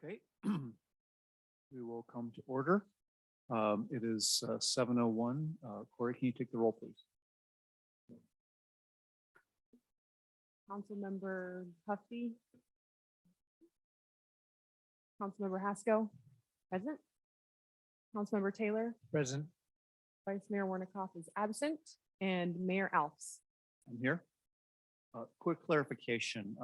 Okay, we will come to order. It is 7:01. Corey, can you take the roll, please? Councilmember Huffy. Councilmember Haskell, present. Councilmember Taylor, Present. Vice Mayor Warnikoff is absent, and Mayor Alves. I'm here. Quick clarification.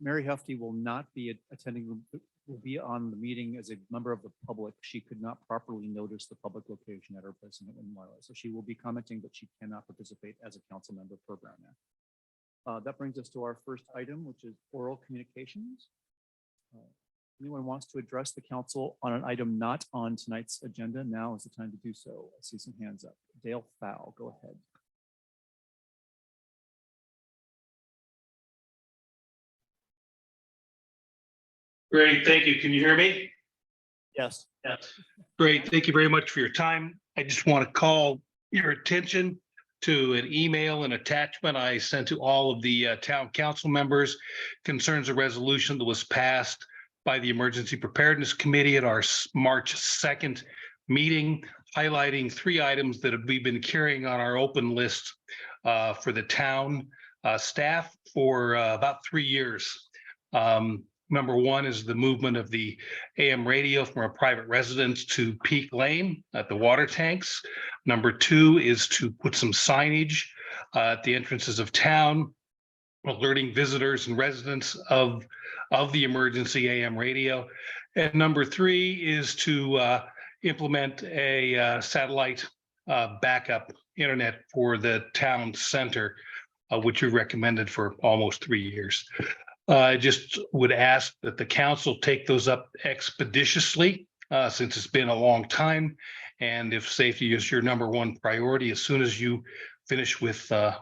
Mary Hefty will not be attending, will be on the meeting as a member of the public. She could not properly notice the public location at her president in Marla. So she will be commenting, but she cannot participate as a council member per Brown Act. That brings us to our first item, which is oral communications. Anyone wants to address the council on an item not on tonight's agenda? Now is the time to do so. I see some hands up. Dale Fowl, go ahead. Great, thank you. Can you hear me? Yes. Yes. Great, thank you very much for your time. I just want to call your attention to an email and attachment I sent to all of the town council members concerns a resolution that was passed by the Emergency Preparedness Committee at our March 2nd meeting, highlighting 3 items that we've been carrying on our open list for the town staff for about 3 years. Number 1 is the movement of the AM radio from a private residence to Peak Lane at the water tanks. Number 2 is to put some signage at the entrances of town, alerting visitors and residents of the emergency AM radio. And number 3 is to implement a satellite backup internet for the town center, which we recommended for almost 3 years. I just would ask that the council take those up expeditiously since it's been a long time. And if safety is your number 1 priority, as soon as you finish with the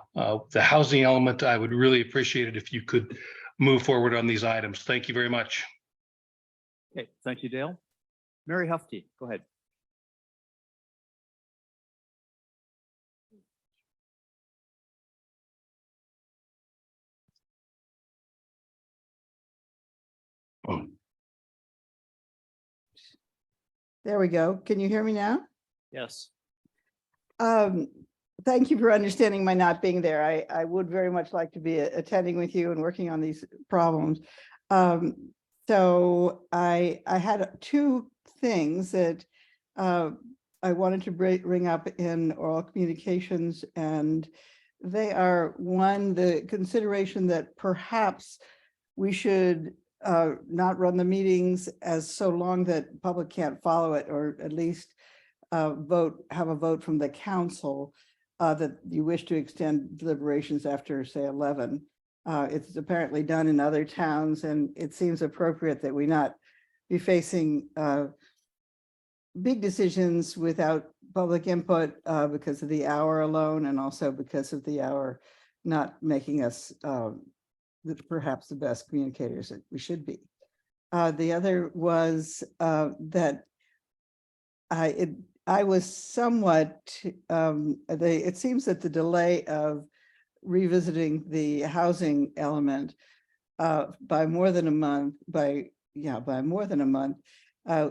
housing element, I would really appreciate it if you could move forward on these items. Thank you very much. Okay, thank you, Dale. Mary Hefty, go ahead. There we go. Can you hear me now? Yes. Thank you for understanding my not being there. I would very much like to be attending with you and working on these problems. So I had 2 things that I wanted to bring up in oral communications, and they are: 1, the consideration that perhaps we should not run the meetings as so long that public can't follow it, or at least have a vote from the council that you wish to extend deliberations after, say, 11. It's apparently done in other towns, and it seems appropriate that we not be facing big decisions without public input because of the hour alone, and also because of the hour not making us perhaps the best communicators that we should be. The other was that I was somewhat, it seems that the delay of revisiting the housing element by more than a month,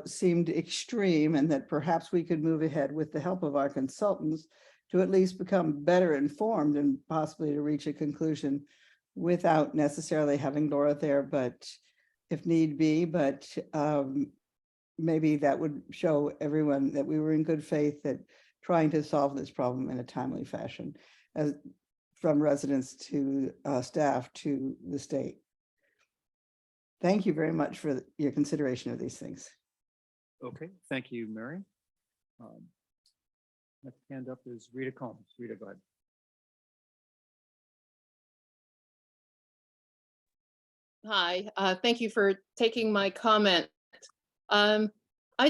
seemed extreme, and that perhaps we could move ahead with the help of our consultants to at least become better informed and possibly to reach a conclusion without necessarily having Laura there, but if need be, but maybe that would show everyone that we were in good faith at trying to solve this problem in a timely fashion, as from residents to staff to the state. Thank you very much for your consideration of these things. Okay, thank you, Mary. Next hand up is Rita Combs. Rita, go ahead. Hi, thank you for taking my comment. I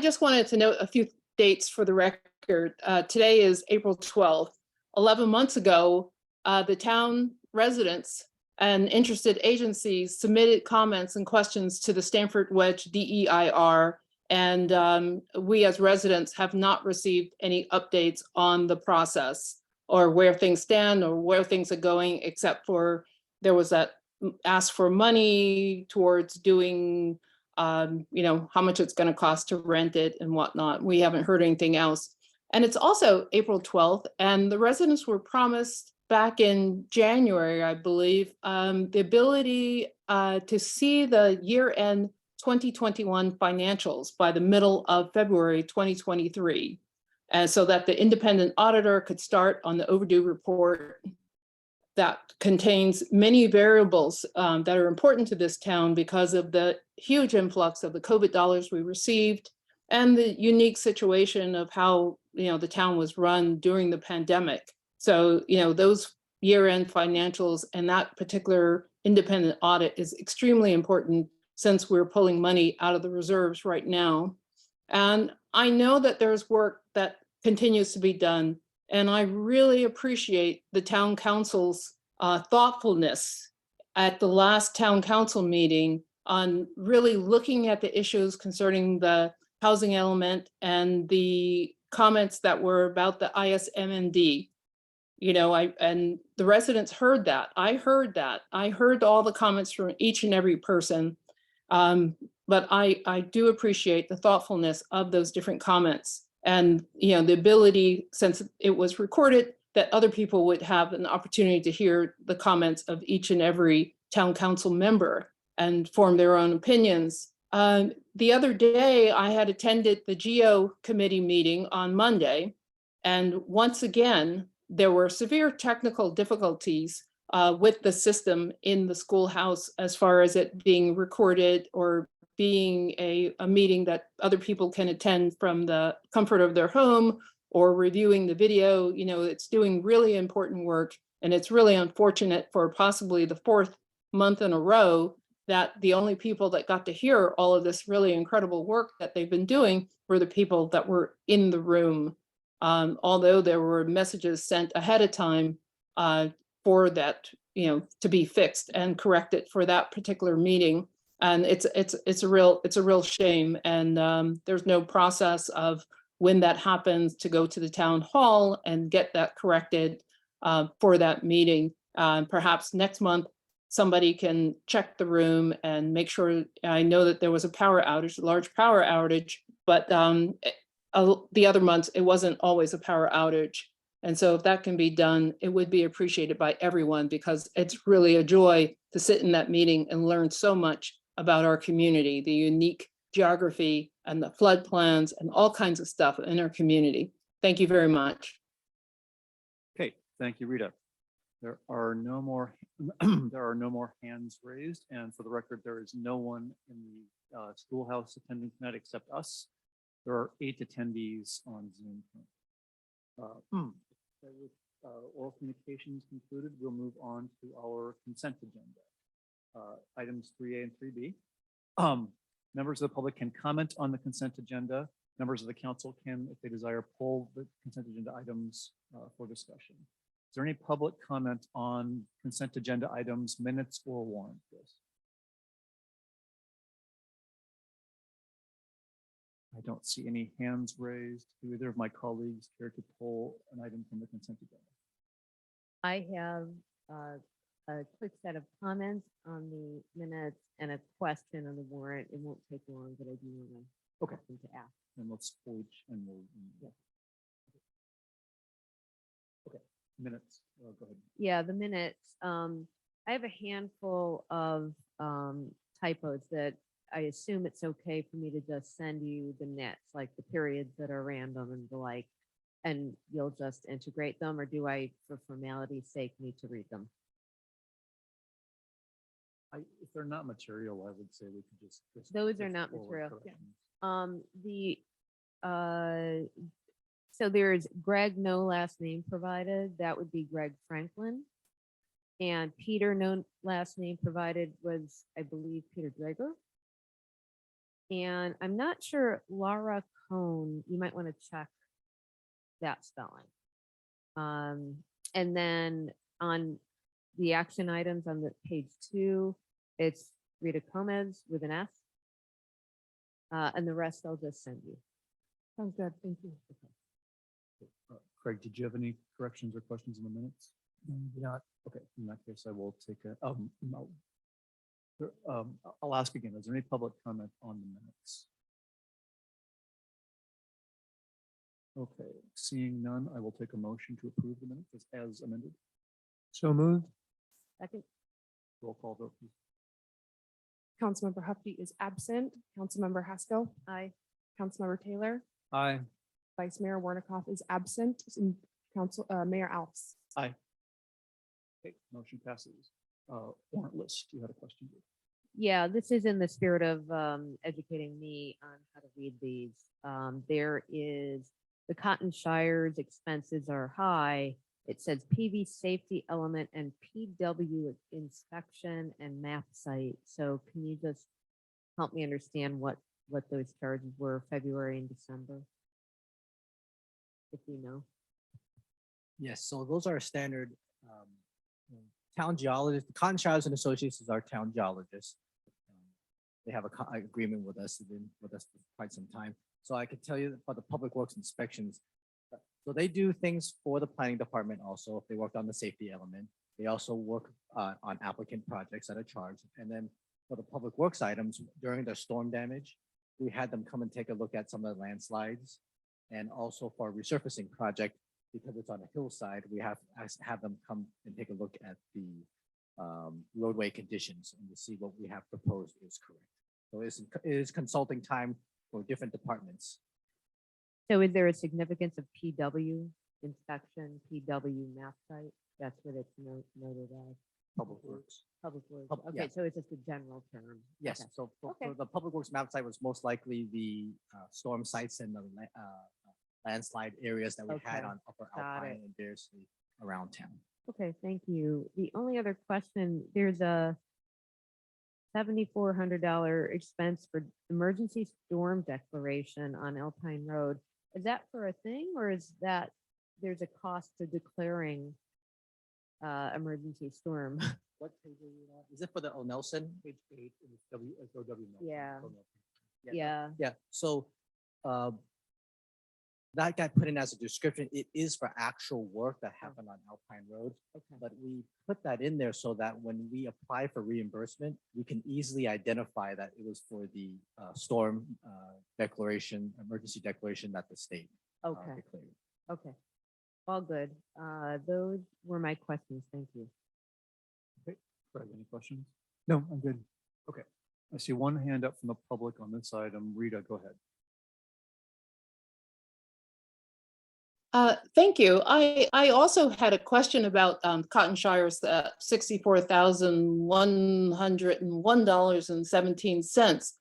just wanted to note a few dates for the record. Today is April 12th. 11 months ago, the town residents and interested agencies submitted comments and questions to the Stanford Wedge DEIR, and we as residents have not received any updates on the process or where things stand or where things are going, except for there was that ask for money towards doing you know, how much it's going to cost to rent it and whatnot. We haven't heard anything else. And it's also April 12th, and the residents were promised back in January, I believe, the ability to see the year-end 2021 financials by the middle of February 2023. And so that the independent auditor could start on the overdue report that contains many variables that are important to this town because of the huge influx of the COVID dollars we received and the unique situation of how, you know, the town was run during the pandemic. So, you know, those year-end financials and that particular independent audit is extremely important since we're pulling money out of the reserves right now. And I know that there's work that continues to be done, and I really appreciate the town council's thoughtfulness at the last town council meeting on really looking at the issues concerning the housing element and the comments that were about the ISMND. You know, and the residents heard that. I heard that. I heard all the comments from each and every person. But I do appreciate the thoughtfulness of those different comments and, you know, the ability, since it was recorded, that other people would have an opportunity to hear the comments of each and every town council member and form their own opinions. The other day, I had attended the GEO committee meeting on Monday, and once again, there were severe technical difficulties with the system in the schoolhouse as far as it being recorded or being a meeting that other people can attend from the comfort of their home or reviewing the video. You know, it's doing really important work, and it's really unfortunate for possibly the fourth month in a row that the only people that got to hear all of this really incredible work that they've been doing were the people that were in the room. Although there were messages sent ahead of time for that, you know, to be fixed and corrected for that particular meeting. And it's a real shame. And there's no process of when that happens to go to the town hall and get that corrected for that meeting. Perhaps next month, somebody can check the room and make sure. I know that there was a power outage, a large power outage, but the other months, it wasn't always a power outage. And so if that can be done, it would be appreciated by everyone, because it's really a joy to sit in that meeting and learn so much about our community, the unique geography and the flood plans and all kinds of stuff in our community. Thank you very much. Okay, thank you, Rita. There are no more hands raised, and for the record, there is no one in the schoolhouse attending tonight except us. There are 8 attendees on Zoom. With oral communications concluded, we'll move on to our consent agenda. Items 3A and 3B. Members of the public can comment on the consent agenda. Members of the council can, if they desire, pull the consent agenda items for discussion. Is there any public comment on consent agenda items, minutes, or warrant? Yes. I don't see any hands raised. Do either of my colleagues care to pull an item from the consent agenda? I have a quick set of comments on the minutes and a question on the warrant. It won't take long, but I do want to ask. And let's pull each and we'll. Yeah. Okay, minutes. Go ahead. Yeah, the minutes. I have a handful of typos that I assume it's okay for me to just send you the nets, like the periods that are random and the like, and you'll just integrate them, or do I, for formality's sake, need to read them? If they're not material, I would say we could just. Those are not forward material. corrections. So there's Greg, no last name provided. That would be Greg Franklin. And Peter, no last name provided was, I believe, Peter Drager. And I'm not sure, Laura Cohn, you might want to check that spelling. And then on the action items on the page 2, it's Rita Gomez with an S. And the rest I'll just send you. Sounds good. Thank you. Craig, did you have any corrections or questions in the minutes? Not. Okay, in that case, I will take a, I'll ask again, is there any public comment on the minutes? Okay, seeing none, I will take a motion to approve the minutes as amended. So moved. Second, Roll call vote, please. Councilmember Hufty is absent. Councilmember Haskell, aye. Councilmember Taylor, Aye. Vice Mayor Warnikoff is absent, and Mayor Alves. Okay, motion passes. Warrant list, you had a question? Yeah, this is in the spirit of educating me on how to read these. There is, the Cotton Shire's expenses are high. It says PV safety element and PW inspection and map site. So can you just help me understand what those charges were February and December? If you know. Yes, so those are standard town geologists. Cotton Shires and Associates is our town geologist. They have a agreement with us, they've been with us for quite some time. So I could tell you about the public works inspections. So they do things for the planning department also, if they worked on the safety element. They also work on applicant projects at a charge. And then for the public works items, during the storm damage, we had them come and take a look at some of the landslides. And also for a resurfacing project, because it's on a hillside, we have them come and take a look at the roadway conditions and to see what we have proposed is correct. So it is consulting time for different departments. So is there a significance of PW inspection, PW map site? That's what it's noted as. Public works. Public works. Pub- yeah. Okay, so it's just a general term. Yes, Okay. so for Okay. the public works map site was most likely the storm sites and the landslide areas that we had Okay, on Upper got Alpine it. and Bearsley around town. Okay, thank you. The only other question, there's a $7,400 expense for emergency storm declaration on Alpine Road. Is that for a thing, or is that there's a cost to declaring emergency storm? What page are you on? Is it for the O'Nelson? Page 8 is WSOW. Yeah. Yeah. Yeah, Yeah, so that got put in as a description. It is for actual work that happened on Alpine Road. okay, But we put that in there so that when we apply for reimbursement, we can easily identify that it was for the storm declaration, emergency declaration that the state okay, declared. okay. All good. Those were my questions. Thank you. Greg, any questions? No, I'm good. Okay, I see one hand up from the public on this item. Rita, go ahead. Thank you. I also had a question about Cotton Shire's $64,101.17.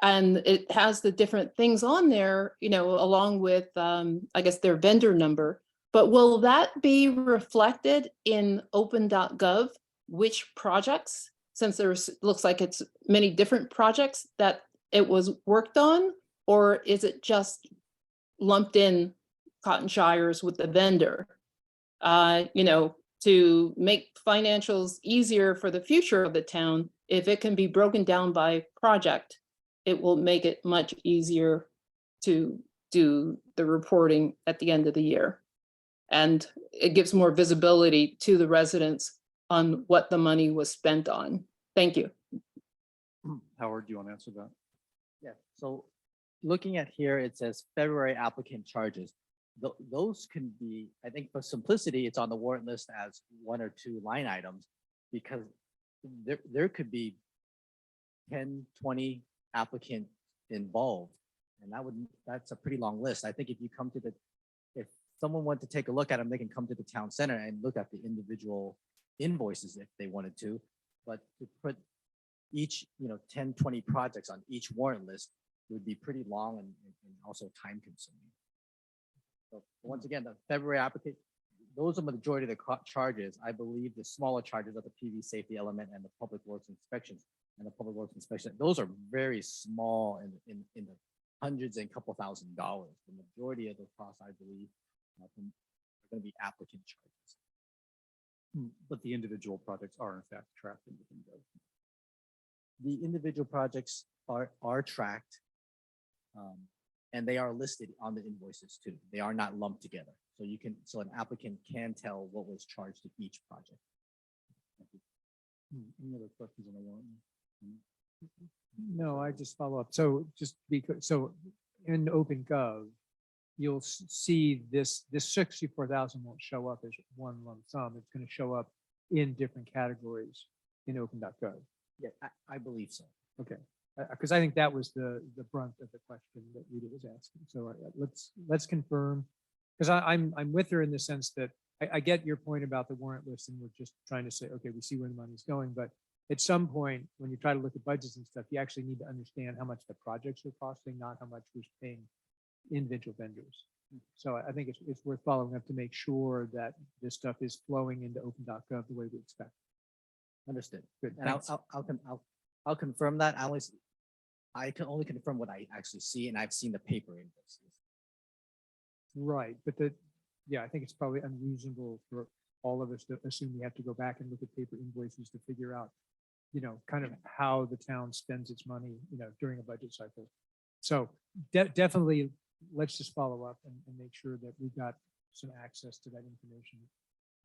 And it has the different things on there, along with, I guess, their vendor number. But will that be reflected in open.gov, which projects, since looks like it's many different projects that it was worked on? Or is it just lumped in Cotton Shires with the vendor, to make financials easier for the future of the town? If it can be broken down by project, it will make it much easier to do the reporting at the end of the year. And it gives more visibility to the residents on what the money was spent on. Thank you. Howard, do you want to answer that? Yeah, so looking at here, it says February applicant charges. Those can be, I think for simplicity, it's on the warrant list as 1 or 2 line items because there could be 10, 20 applicants involved. And that's a pretty long list. I think if someone wanted to take a look at them, they can come to the town center and look at the individual invoices if they wanted to. But to put each, 10, 20 projects on each warrant list would be pretty long and also time consuming. So once again, the February applicant, those are the majority of the charges. I believe the smaller charges are the PV safety element and the public works inspections. And the public works inspection, those are very small in the hundreds and couple $1,000s. The majority of the costs, I believe, are going to be applicant charges. But the individual projects are in fact tracked in within those. The individual projects are tracked. And they are listed on the invoices too. They are not lumped together. So an applicant can tell what was charged to each project. Any other questions on the warrant? No, I just follow up. So just because, so in OpenGov, you'll see this 64,000 won't show up as one lump sum. It's going to show up in different categories in open.gov. Yeah, I believe so. Okay, because I think that was the brunt of the question that Rita was asking. So let's confirm, because I'm with her in the sense that I get your point about the warrant list, and we're just trying to say, okay, we see where the money's going, but at some point, when you try to look at budgets and stuff, you actually need to understand how much the projects are costing, not how much we're paying individual vendors. So I think it's worth following up to make sure that this stuff is flowing into open.gov the way we expect. Understood. Good, And thanks. I'll confirm that. I can only confirm what I actually see, and I've seen the paper invoices. Right, but I think it's probably unreasonable for all of us to assume we have to go back and look at paper invoices to figure out, kind of how the town spends its money, during a budget cycle. So definitely, let's just follow up and make sure that we've got some access to that information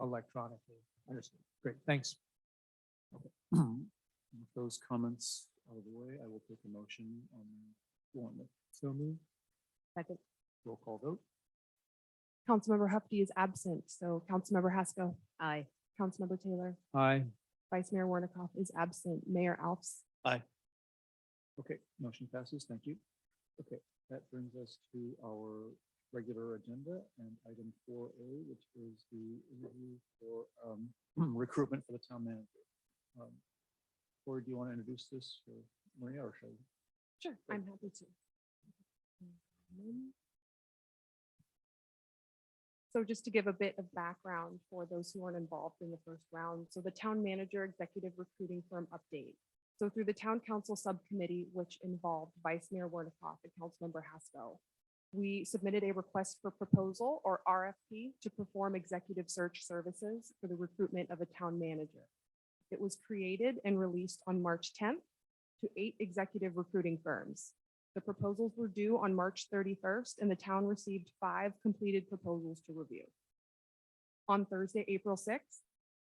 electronically. Understood. Great, thanks. With those comments out of the way, I will take a motion on warrant list. So move. Second. Roll call vote. Councilmember Hufty is absent, so Councilmember Haskell, Aye. Councilmember Taylor, Aye. Vice Mayor Warnikoff is absent, Mayor Alves. Okay, motion passes. Thank you. Okay, that brings us to our regular agenda and item 4A, which is the interview for recruitment for the town manager. Corey, do you want to introduce this, or Maria, or should I? Sure, I'm happy to. So just to give a bit of background for those who weren't involved in the first round. So the town manager executive recruiting firm update. So through the town council subcommittee, which involved Vice Mayor Warnikoff and Councilmember Haskell, we submitted a request for proposal, or RFP, to perform executive search services for the recruitment of a town manager. It was created and released on March 10th to 8 executive recruiting firms. The proposals were due on March 31st, and the town received 5 completed proposals to review. On Thursday, April 6th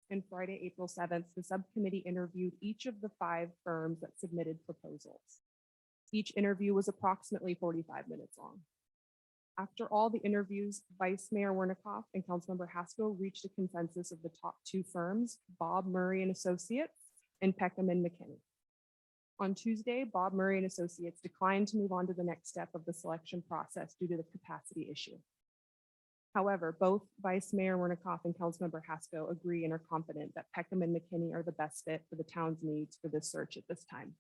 and Friday, April 7th, the subcommittee interviewed each of the 5 firms that submitted proposals. Each interview was approximately 45 minutes long. After all the interviews, Vice Mayor Warnikoff and Councilmember Haskell reached a consensus of the top 2 firms, Bob Murray and Associates and Peckham and McKinney. On Tuesday, Bob Murray and Associates declined to move on to the next step of the selection process due to the capacity issue. However, both Vice Mayor Warnikoff and Councilmember Haskell agree and are confident that Peckham and McKinney are the best fit for the town's needs for this search at this time.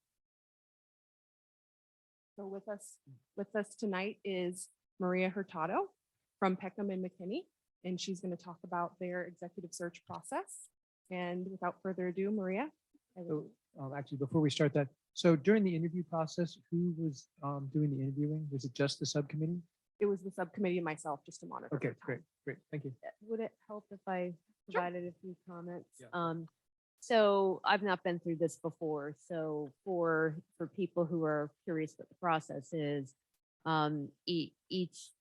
So with us tonight is Maria Hurtado from Peckham and McKinney, and she's going to talk about their executive search process. And without further ado, Maria. So actually, before we start that, so during the interview process, who was doing the interviewing? Was it just the subcommittee? It was the subcommittee and myself just to monitor. Okay, for time. great. Thank you. Would it help if I Sure. provided a few comments? Yeah. So I've not been through this before. So for people who are curious what the process is, each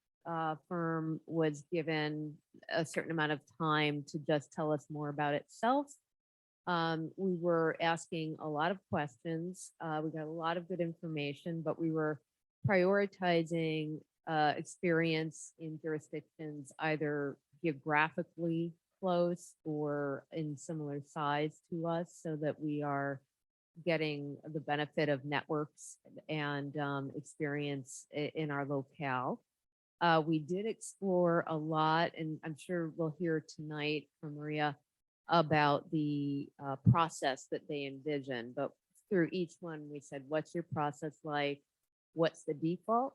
firm was given a certain amount of time to just tell us more about itself. We were asking a lot of questions. We got a lot of good information, but we were prioritizing experience in jurisdictions either geographically close or in similar size to us, so that we are getting the benefit of networks and experience in our locale. We did explore a lot, and I'm sure we'll hear tonight from Maria about the process that they envision. But through each one, we said, what's your process like? What's the default?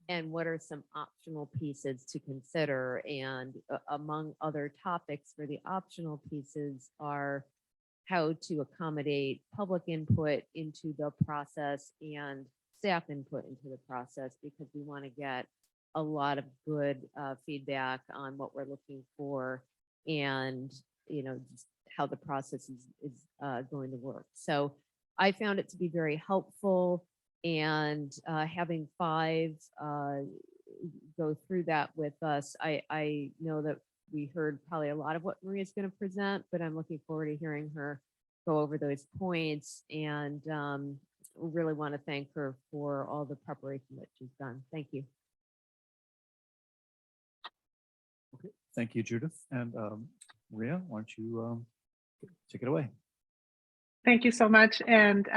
And what are some optional pieces to consider? And among other topics for the optional pieces are how to accommodate public input into the process and staff input into the process, because we want to get a lot of good feedback on what we're looking for and, just how the process is going to work. So I found it to be very helpful, and having 5 go through that with us, I know that we heard probably a lot of what Maria's going to present, but I'm looking forward to hearing her go over those points, and we really want to thank her for all the preparation that she's done. Thank you. Thank you, Judith. And Maria, why don't you take it away? Thank you so much, and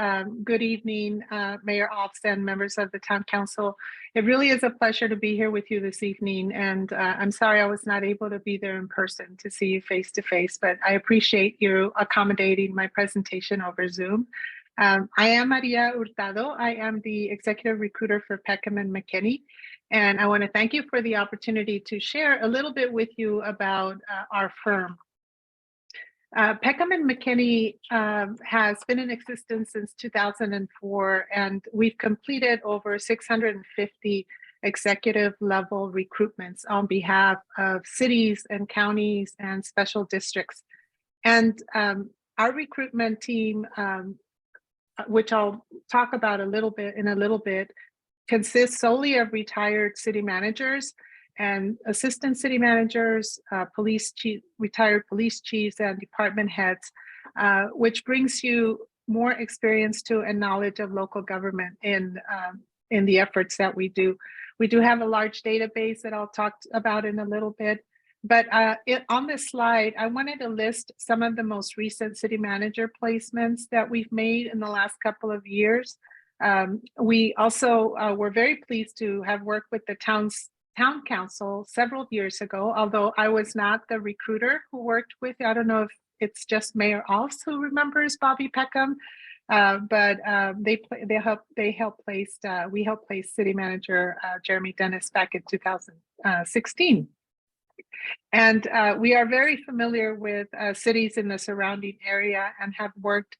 good evening, Mayor Alston, members of the Town Council. It really is a pleasure to be here with you this evening, and I'm sorry I was not able to be there in person to see you face to face, but I appreciate you accommodating my presentation over Zoom. I am Maria Hurtado. I am the Executive Recruiter for Peckham and McKinney, and I want to thank you for the opportunity to share a little bit with you about our firm. Peckham and McKinney has been in existence since 2004, and we've completed over 650 executive level recruitments on behalf of cities and counties and special districts. And our recruitment team, which I'll talk about in a little bit, consists solely of retired city managers and assistant city managers, retired police chiefs, and department heads, which brings you more experience to and knowledge of local government in the efforts that we do. We do have a large database that I'll talk about in a little bit, but on this slide, I wanted to list some of the most recent city manager placements that we've made in the last couple of years. We also were very pleased to have worked with the Town Council several years ago, although I was not the recruiter who worked with. I don't know if it's just Mayor Alves who remembers Bobby Peckham, but we helped place City Manager Jeremy Dennis back in 2016. And we are very familiar with cities in the surrounding area and have worked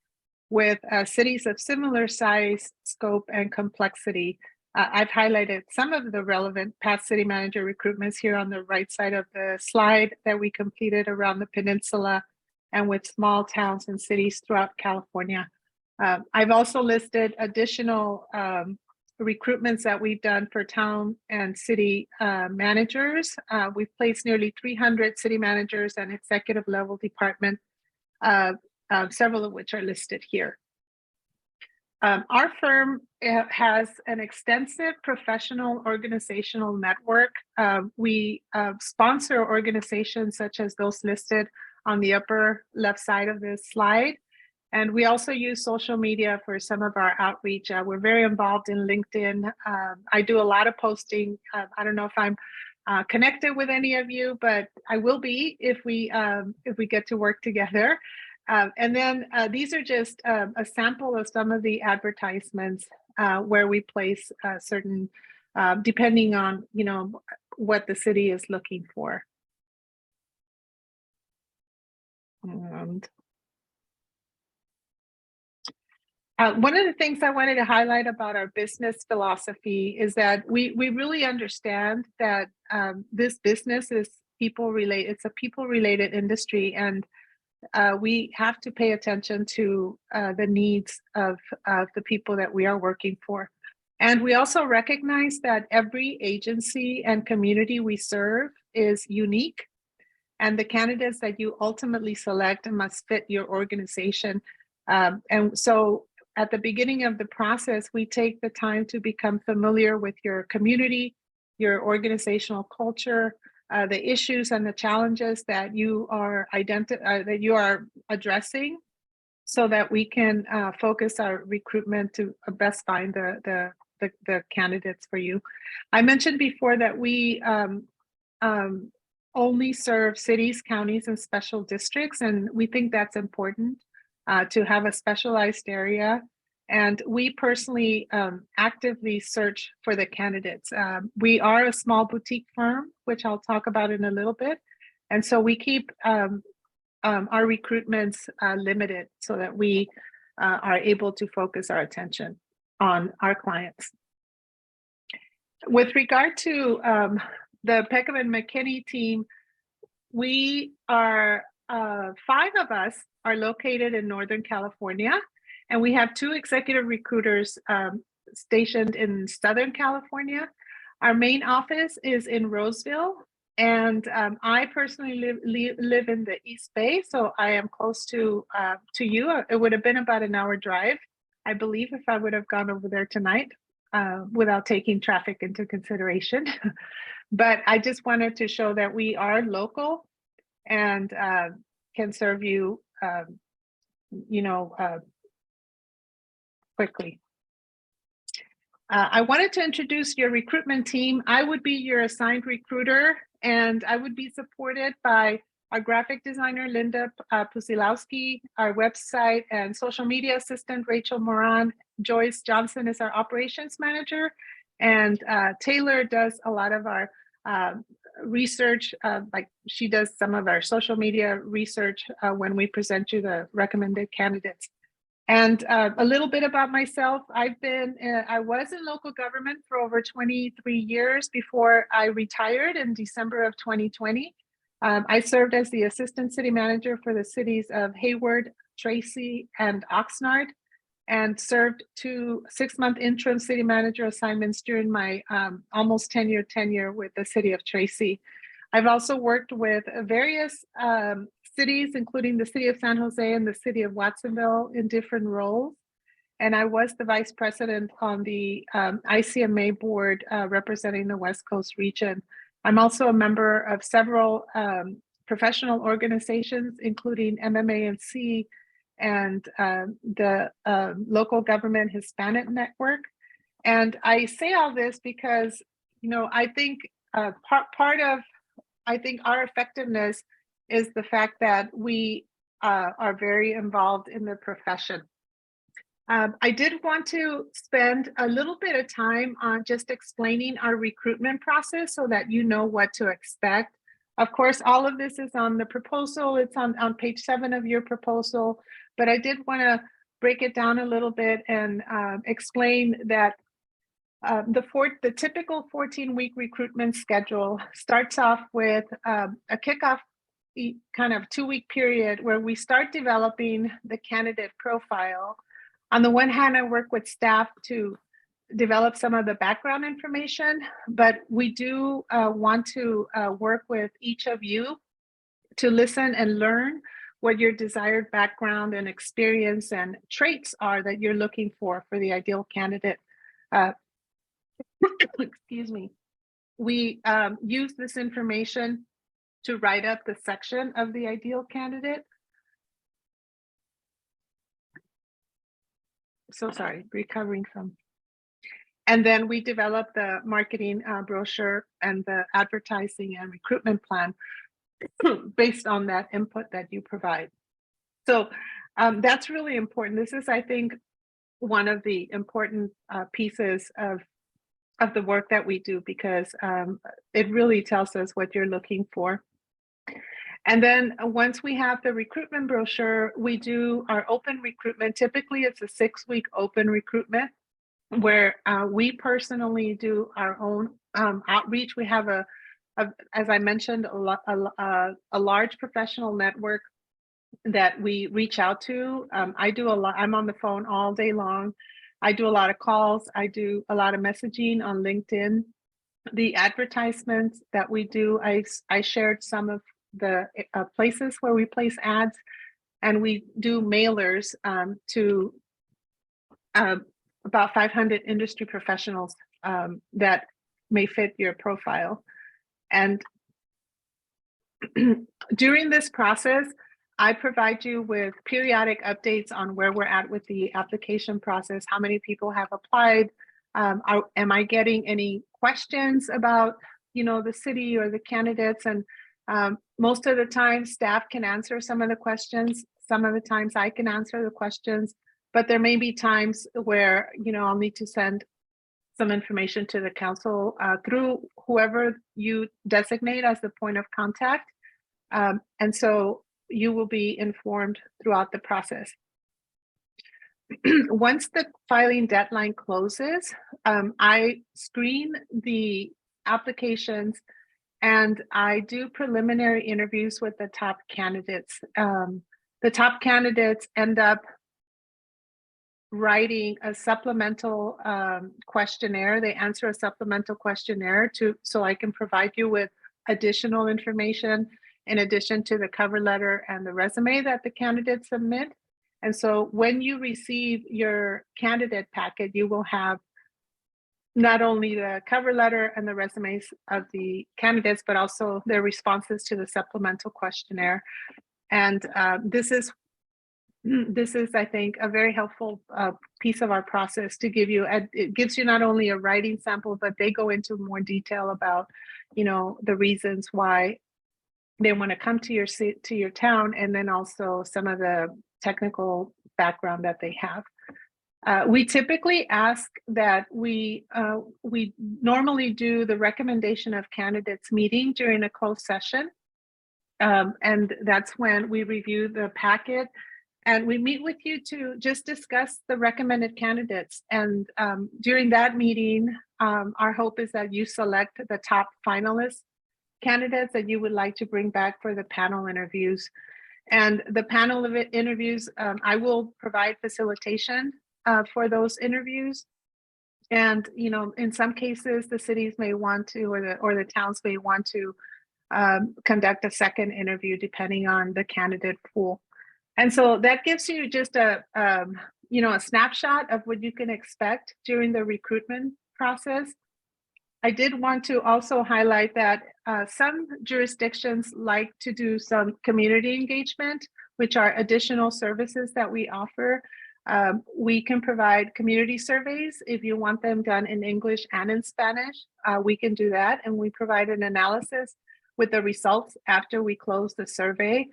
with cities of similar size, scope, and complexity. I've highlighted some of the relevant past city manager recruitments here on the right side of the slide that we completed around the peninsula and with small towns and cities throughout California. I've also listed additional recruitments that we've done for town and city managers. We've placed nearly 300 city managers and executive level department, several of which are listed here. Our firm has an extensive professional organizational network. We sponsor organizations such as those listed on the upper left side of this slide. And we also use social media for some of our outreach. We're very involved in LinkedIn. I do a lot of posting. I don't know if I'm connected with any of you, but I will be if we get to work together. And then these are just a sample of some of the advertisements where we place certain, depending on what the city is looking for. And one of the things I wanted to highlight about our business philosophy is that we really understand that this business is people-related. It's a people-related industry, and we have to pay attention to the needs of the people that we are working for. And we also recognize that every agency and community we serve is unique, and the candidates that you ultimately select must fit your organization. And so at the beginning of the process, we take the time to become familiar with your community, your organizational culture, the issues and the challenges that you are addressing, so that we can focus our recruitment to best find the candidates for you. I mentioned before that we only serve cities, counties, and special districts, and we think that's important to have a specialized area. And we personally actively search for the candidates. We are a small boutique firm, which I'll talk about in a little bit. And so we keep our recruitments limited so that we are able to focus our attention on our clients. With regard to the Peckham and McKinney team, we are, 5 of us are located in Northern California. And we have 2 executive recruiters stationed in Southern California. Our main office is in Roseville, And I personally live in the East Bay, so I am close to you. It would have been about an hour drive, I believe, if I would have gone over there tonight without taking traffic into consideration. But I just wanted to show that we are local and can serve you, quickly. I wanted to introduce your recruitment team. I would be your assigned recruiter, and I would be supported by our graphic designer, Linda Pusilowski, our website and social media assistant, Rachel Moran. Joyce Johnson is our operations manager, and Taylor does a lot of our research, like she does some of our social media research when we present you the recommended candidates. And a little bit about myself. I was in local government for over 23 years before I retired in December of 2020. I served as the assistant city manager for the cities of Hayward, Tracy, and Oxnard, and served 2 6-month interim city manager assignments during my almost 10-year tenure with the city of Tracy. I've also worked with various cities, including the city of San Jose and the city of Watsonville, in different roles. And I was the vice president on the ICMA board representing the West Coast region. I'm also a member of several professional organizations, including MMANC and the Local Government Hispanic Network. And I say all this because, I think part of our effectiveness is the fact that we are very involved in the profession. I did want to spend a little bit of time on just explaining our recruitment process so that you know what to expect. Of course, all of this is on the proposal. It's on page 7 of your proposal, but I did want to break it down a little bit and explain that the typical 14-week recruitment schedule starts off with a kickoff kind of 2-week period where we start developing the candidate profile. On the one hand, I work with staff to develop some of the background information, but we do want to work with each of you to listen and learn what your desired background and experience and traits are that you're looking for the ideal candidate. Excuse me. We use this information to write up the section of the ideal candidate. So sorry, recovering from. And then we develop the marketing brochure and the advertising and recruitment plan based on that input that you provide. So that's really important. This is, I think, one of the important pieces of the work that we do, because it really tells us what you're looking for. And then once we have the recruitment brochure, we do our open recruitment. Typically, it's a 6-week open recruitment where we personally do our own outreach. We have as I mentioned, a large professional network that we reach out to. I do a lot. I'm on the phone all day long. I do a lot of calls. I do a lot of messaging on LinkedIn. The advertisements that we do, I shared some of the places where we place ads, and we do mailers to about 500 industry professionals that may fit your profile. And during this process, I provide you with periodic updates on where we're at with the application process, how many people have applied, am I getting any questions about, the city or the candidates? And most of the time, staff can answer some of the questions. Some of the times I can answer the questions, but there may be times where, I'll need to send some information to the council through whoever you designate as the point of contact. And so you will be informed throughout the process. Once the filing deadline closes, I screen the applications and I do preliminary interviews with the top candidates. The top candidates end up writing a supplemental questionnaire. They answer a supplemental questionnaire so I can provide you with additional information in addition to the cover letter and the resume that the candidates submit. And so when you receive your candidate packet, you will have not only the cover letter and the resumes of the candidates, but also their responses to the supplemental questionnaire. And this is, I think, a very helpful piece of our process to give you. It gives you not only a writing sample, but they go into more detail about, the reasons why they want to come to your town, and then also some of the technical background that they have. We typically ask that we normally do the recommendation of candidates meeting during a closed session. And that's when we review the packet and we meet with you to just discuss the recommended candidates. And during that meeting, our hope is that you select the top finalist candidates that you would like to bring back for the panel interviews. And the panel of interviews, I will provide facilitation for those interviews. And, in some cases, the cities may want to, or the towns may want to conduct a second interview depending on the candidate pool. And so that gives you just a snapshot of what you can expect during the recruitment process. I did want to also highlight that some jurisdictions like to do some community engagement, which are additional services that we offer. We can provide community surveys if you want them done in English and in Spanish. We can do that, and we provide an analysis with the results after we close the survey.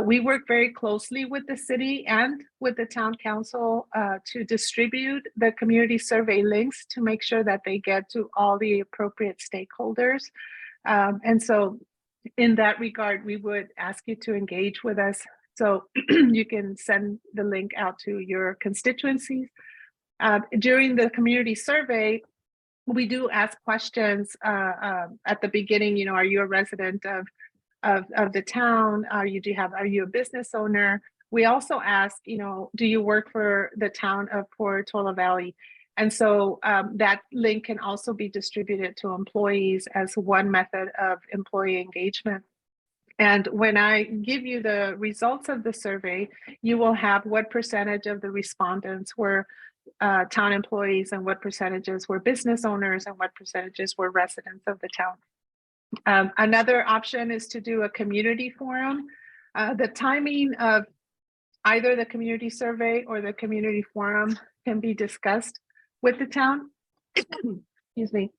We work very closely with the city and with the town council to distribute the community survey links to make sure that they get to all the appropriate stakeholders. And so in that regard, we would ask you to engage with us. So you can send the link out to your constituencies. During the community survey, we do ask questions at the beginning, are you a resident of the town? Are you a business owner? We also ask, do you work for the town of Portola Valley? And so that link can also be distributed to employees as one method of employee engagement. And when I give you the results of the survey, you will have what percentage of the respondents were town employees and what percentages were business owners and what percentages were residents of the town. Another option is to do a community forum. The timing of either the community survey or the community forum can be discussed with the town. Excuse me.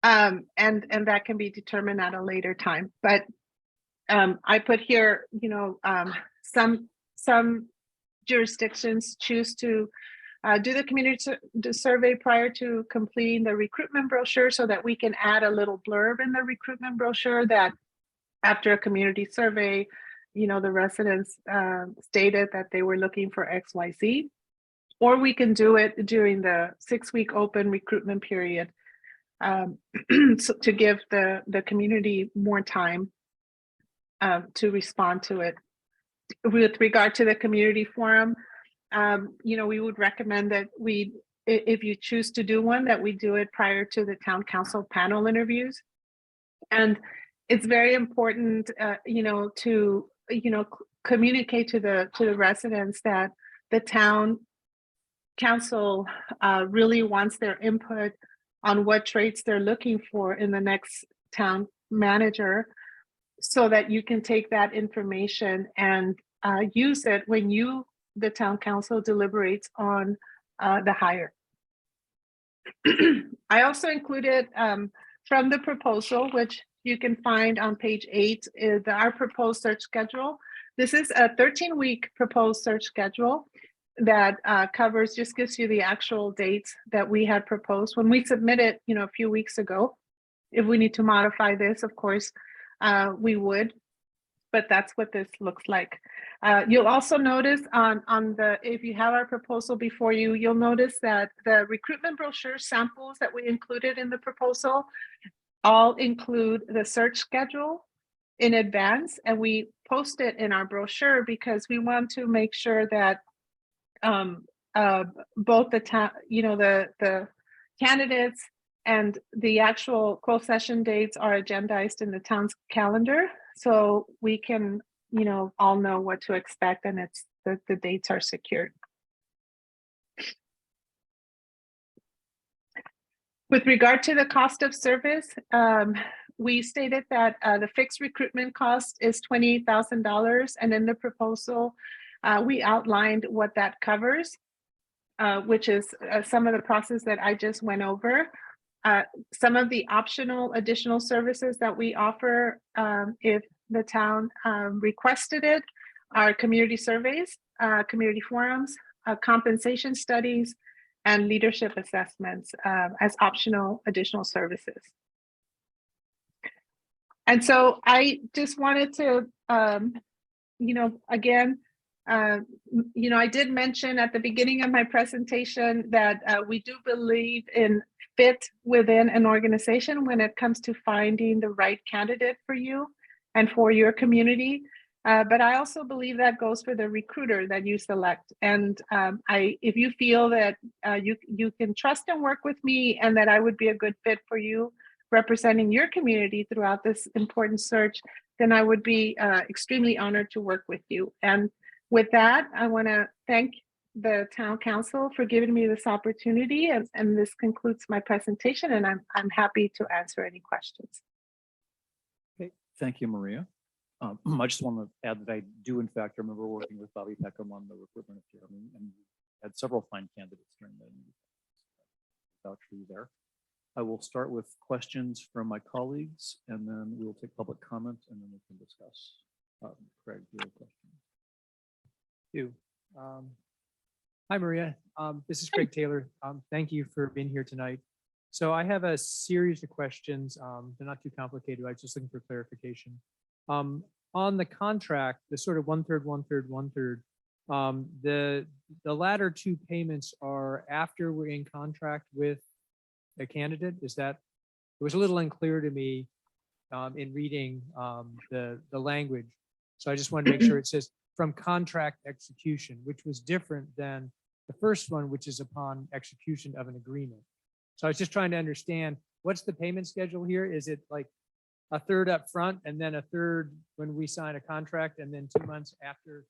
And that can be determined at a later time. But I put here, some jurisdictions choose to do the community survey prior to completing the recruitment brochure so that we can add a little blurb in the recruitment brochure that after a community survey, the residents stated that they were looking for XYZ, or we can do it during the 6-week open recruitment period so to give the community more time to respond to it. With regard to the community forum, we would recommend that if you choose to do one, that we do it prior to the town council panel interviews. And it's very important, to, communicate to the residents that the town council really wants their input on what traits they're looking for in the next town manager, so that you can take that information and use it when the town council deliberates on the hire. I also included from the proposal, which you can find on page 8, is our proposed search schedule. This is a 13-week proposed search schedule that gives you the actual dates that we had proposed when we submitted, a few weeks ago. If we need to modify this, of course, we would, but that's what this looks like. You'll also notice if you have our proposal before you, you'll notice that the recruitment brochure samples that we included in the proposal all include the search schedule in advance, and we post it in our brochure because we want to make sure that both the candidates And the actual closed session dates are agendized in the town's calendar, so we can, all know what to expect, and the dates are secured. With regard to the cost of service, we stated that the fixed recruitment cost is $28,000, and in the proposal, we outlined what that covers, which is some of the process that I just went over. Some of the optional additional services that we offer, if the town requested it, are community surveys, community forums, compensation studies, and leadership assessments as optional additional services. And so I just wanted to, again, I did mention at the beginning of my presentation that we do believe in fit within an organization when it comes to finding the right candidate for you and for your community. But I also believe that goes for the recruiter that you select. And if you feel that you can trust and work with me and that I would be a good fit for you representing your community throughout this important search, then I would be extremely honored to work with you. And with that, I want to thank the town council for giving me this opportunity. And this concludes my presentation, and I'm happy to answer any questions. Okay, thank you, Maria. I just want to add that I do, in fact, remember working with Bobby Peckham on the recruitment of Jeremy, and had several fine candidates during the voucher for you there. I will start with questions from my colleagues, and then we will take public comment, and then we can discuss. Craig, do you have a question? You. Hi, Maria. This is Craig Taylor. Thank you for being here tonight. So I have a series of questions. They're not too complicated. I was just looking for clarification. On the contract, the sort of 1/3, 1/3, 1/3, the latter two payments are after we're in contract with a candidate. Is that, it was a little unclear to me in reading the language. So I just wanted to make sure it says from contract execution, which was different than the first one, which is upon execution of an agreement. So I was just trying to understand, what's the payment schedule here? Is it like a third up front and then a third when we sign a contract and then 2 months after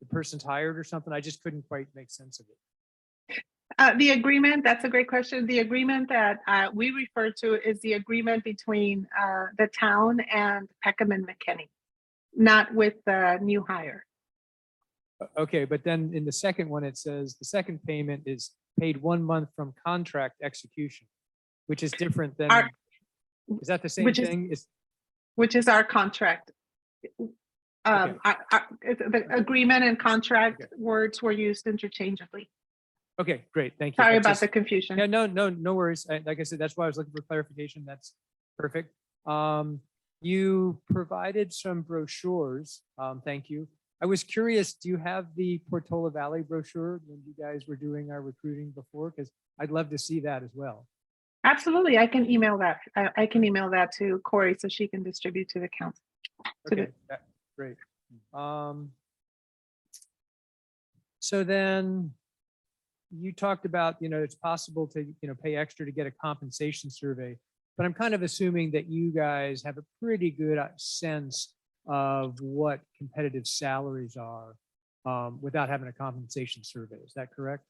the person's hired or something? I just couldn't quite make sense of it. The agreement, that's a great question. The agreement that we refer to is the agreement between the town and Peckham and McKinney, not with the new hire. Okay, but then in the second one, it says the second payment is paid 1 month from contract execution, which is different than, is that the same thing? Which is our contract. The agreement and contract words were used interchangeably. Okay, great, thank you. Sorry That's about just- the confusion. Yeah, no worries. Like I said, that's why I was looking for clarification. That's perfect. You provided some brochures. Thank you. I was curious, do you have the Portola Valley brochure when you guys were doing our recruiting before? Because I'd love to see that as well. Absolutely, I can email that. I can email that to Corey so she can distribute to the council. Okay, great. So then you talked about, it's possible to, pay extra to get a compensation survey, but I'm kind of assuming that you guys have a pretty good sense of what competitive salaries are without having a compensation survey. Is that correct?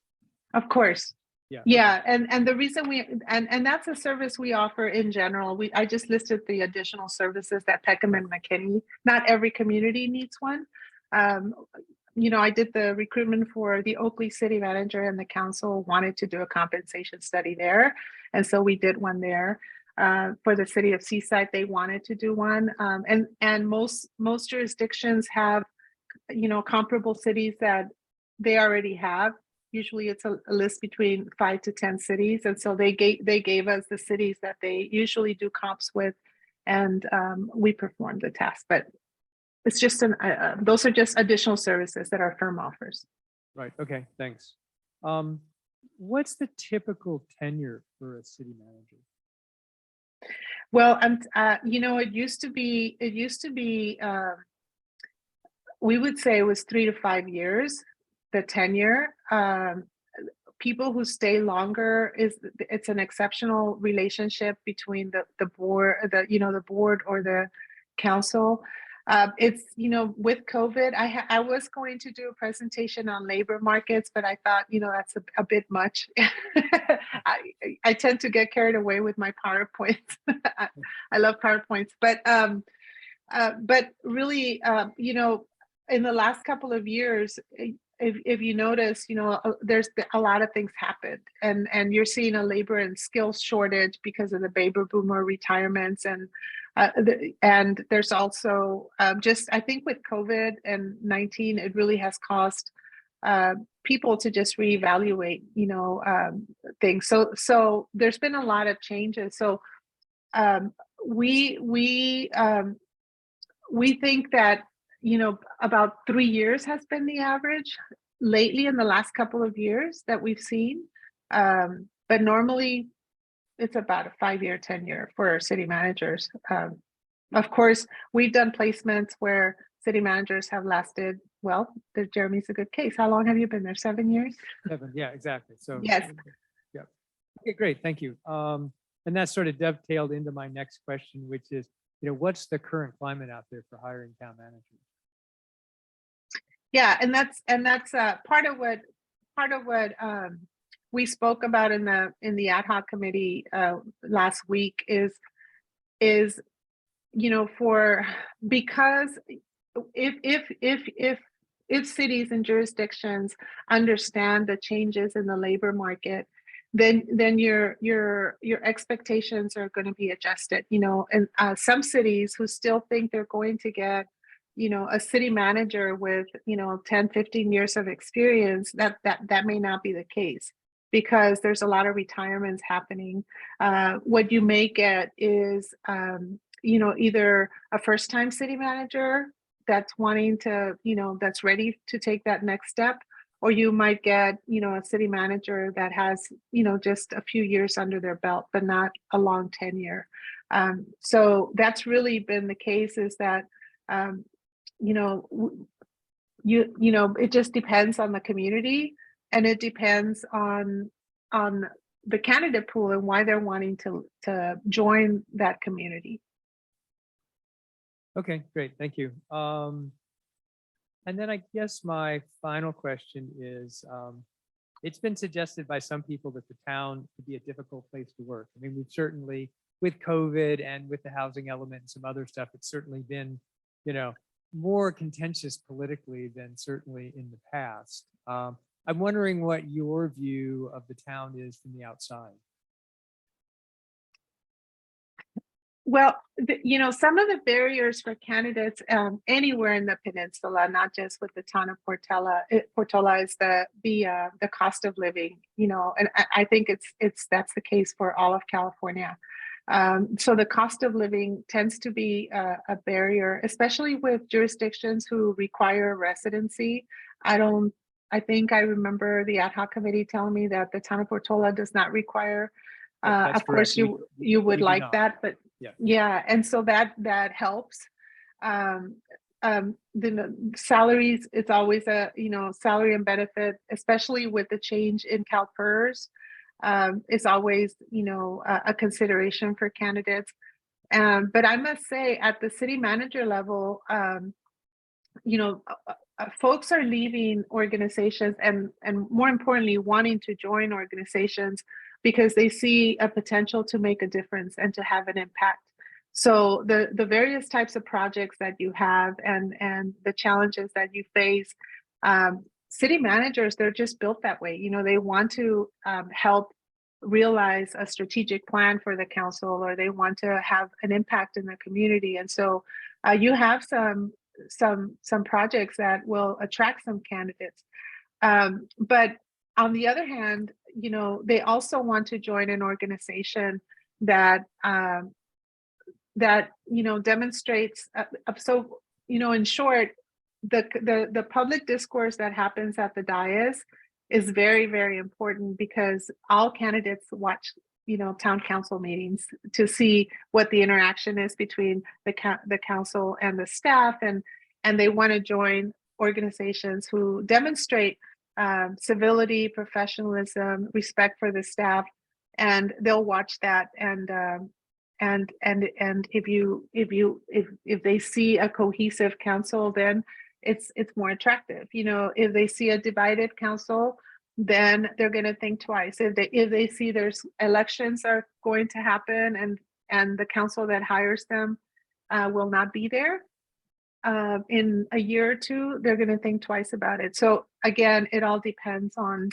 Of course. Yeah. Yeah, and the reason and that's a service we offer in general. I just listed the additional services that Peckham and McKinney. Not every community needs one. I did the recruitment for the Oakley city manager, and the council wanted to do a compensation study there, and so we did one there. For the city of Seaside, they wanted to do one, and most jurisdictions have, comparable cities that they already have. Usually it's a list between 5 to 10 cities. And so they gave us the cities that they usually do comps with, and we performed the task. But it's just those are just additional services that our firm offers. Right. Okay. Thanks. What's the typical tenure for a city manager? Well, it used to be, we would say it was 3 to 5 years, the tenure. people who stay longer it's an exceptional relationship between the board, the board or the council. It's, with COVID, I was going to do a presentation on labor markets, but I thought, that's a bit much. I tend to get carried away with my PowerPoints. I love PowerPoints, but really, in the last couple of years, if you notice, there's a lot of things happened, and you're seeing a labor and skills shortage because of the baby boomer retirements, and there's also just, I think with COVID and 19, it really has caused people to just reevaluate, things. So there's been a lot of changes. So we think that, about 3 years has been the average lately in the last couple of years that we've seen. But normally it's about a 5-year tenure for our city managers. Of course, we've done placements where city managers have lasted, well, Jeremy's a good case. How long have you been there? 7 years? 7, yeah, exactly. So. Yes. Yeah. Okay, great. Thank you. And that sort of dovetailed into my next question, which is, what's the current climate out there for hiring town managers? Yeah, and that's part of what we spoke about in the ad hoc committee last week is because if cities and jurisdictions understand the changes in the labor market, then your expectations are going to be adjusted. And some cities who still think they're going to get a city manager with 10, 15 years of experience, that may not be the case, because there's a lot of retirements happening. What you may get is either a first-time city manager that's wanting to, that's ready to take that next step, or you might get a city manager that has just a few years under their belt, but not a long tenure. So that's really been the case, is that it just depends on the community, and it depends on the candidate pool and why they're wanting to join that community. Okay, great. Thank you. And then I guess my final question is, it's been suggested by some people that the town could be a difficult place to work. I mean, we've certainly, with COVID and with the housing element and some other stuff, it's certainly been, more contentious politically than certainly in the past. I'm wondering what your view of the town is from the outside. Well, some of the barriers for candidates anywhere in the peninsula, not just with the town of Portola, is the cost of living. And I think that's the case for all of California. So the cost of living tends to be a barrier, especially with jurisdictions who require residency. I think I remember the ad hoc committee telling me that the town of Portola does not require. That's of course, correct. you would do like not. that, but yeah, and so that helps. The salaries, it's always a salary and benefit, especially with the change in CalPERS. Is always, a consideration for candidates. But I must say, at the city manager level, folks are leaving organizations and more importantly, wanting to join organizations because they see a potential to make a difference and to have an impact. So the various types of projects that you have and the challenges that you face, city managers, they're just built that way. They want to help realize a strategic plan for the council, or they want to have an impact in the community. And so you have some projects that will attract some candidates. But on the other hand, they also want to join an organization that demonstrates. So in short, the public discourse that happens at the dais is very, very important, because all candidates watch town council meetings to see what the interaction is between the council and the staff, and they want to join organizations who demonstrate civility, professionalism, respect for the staff, and they'll watch that. And if they see a cohesive council, then it's more attractive. You know, if they see a divided council, then they're going to think twice. If they see there's elections are going to happen and the council that hires them will not be there in a year or two, they're going to think twice about it. So again, it all depends on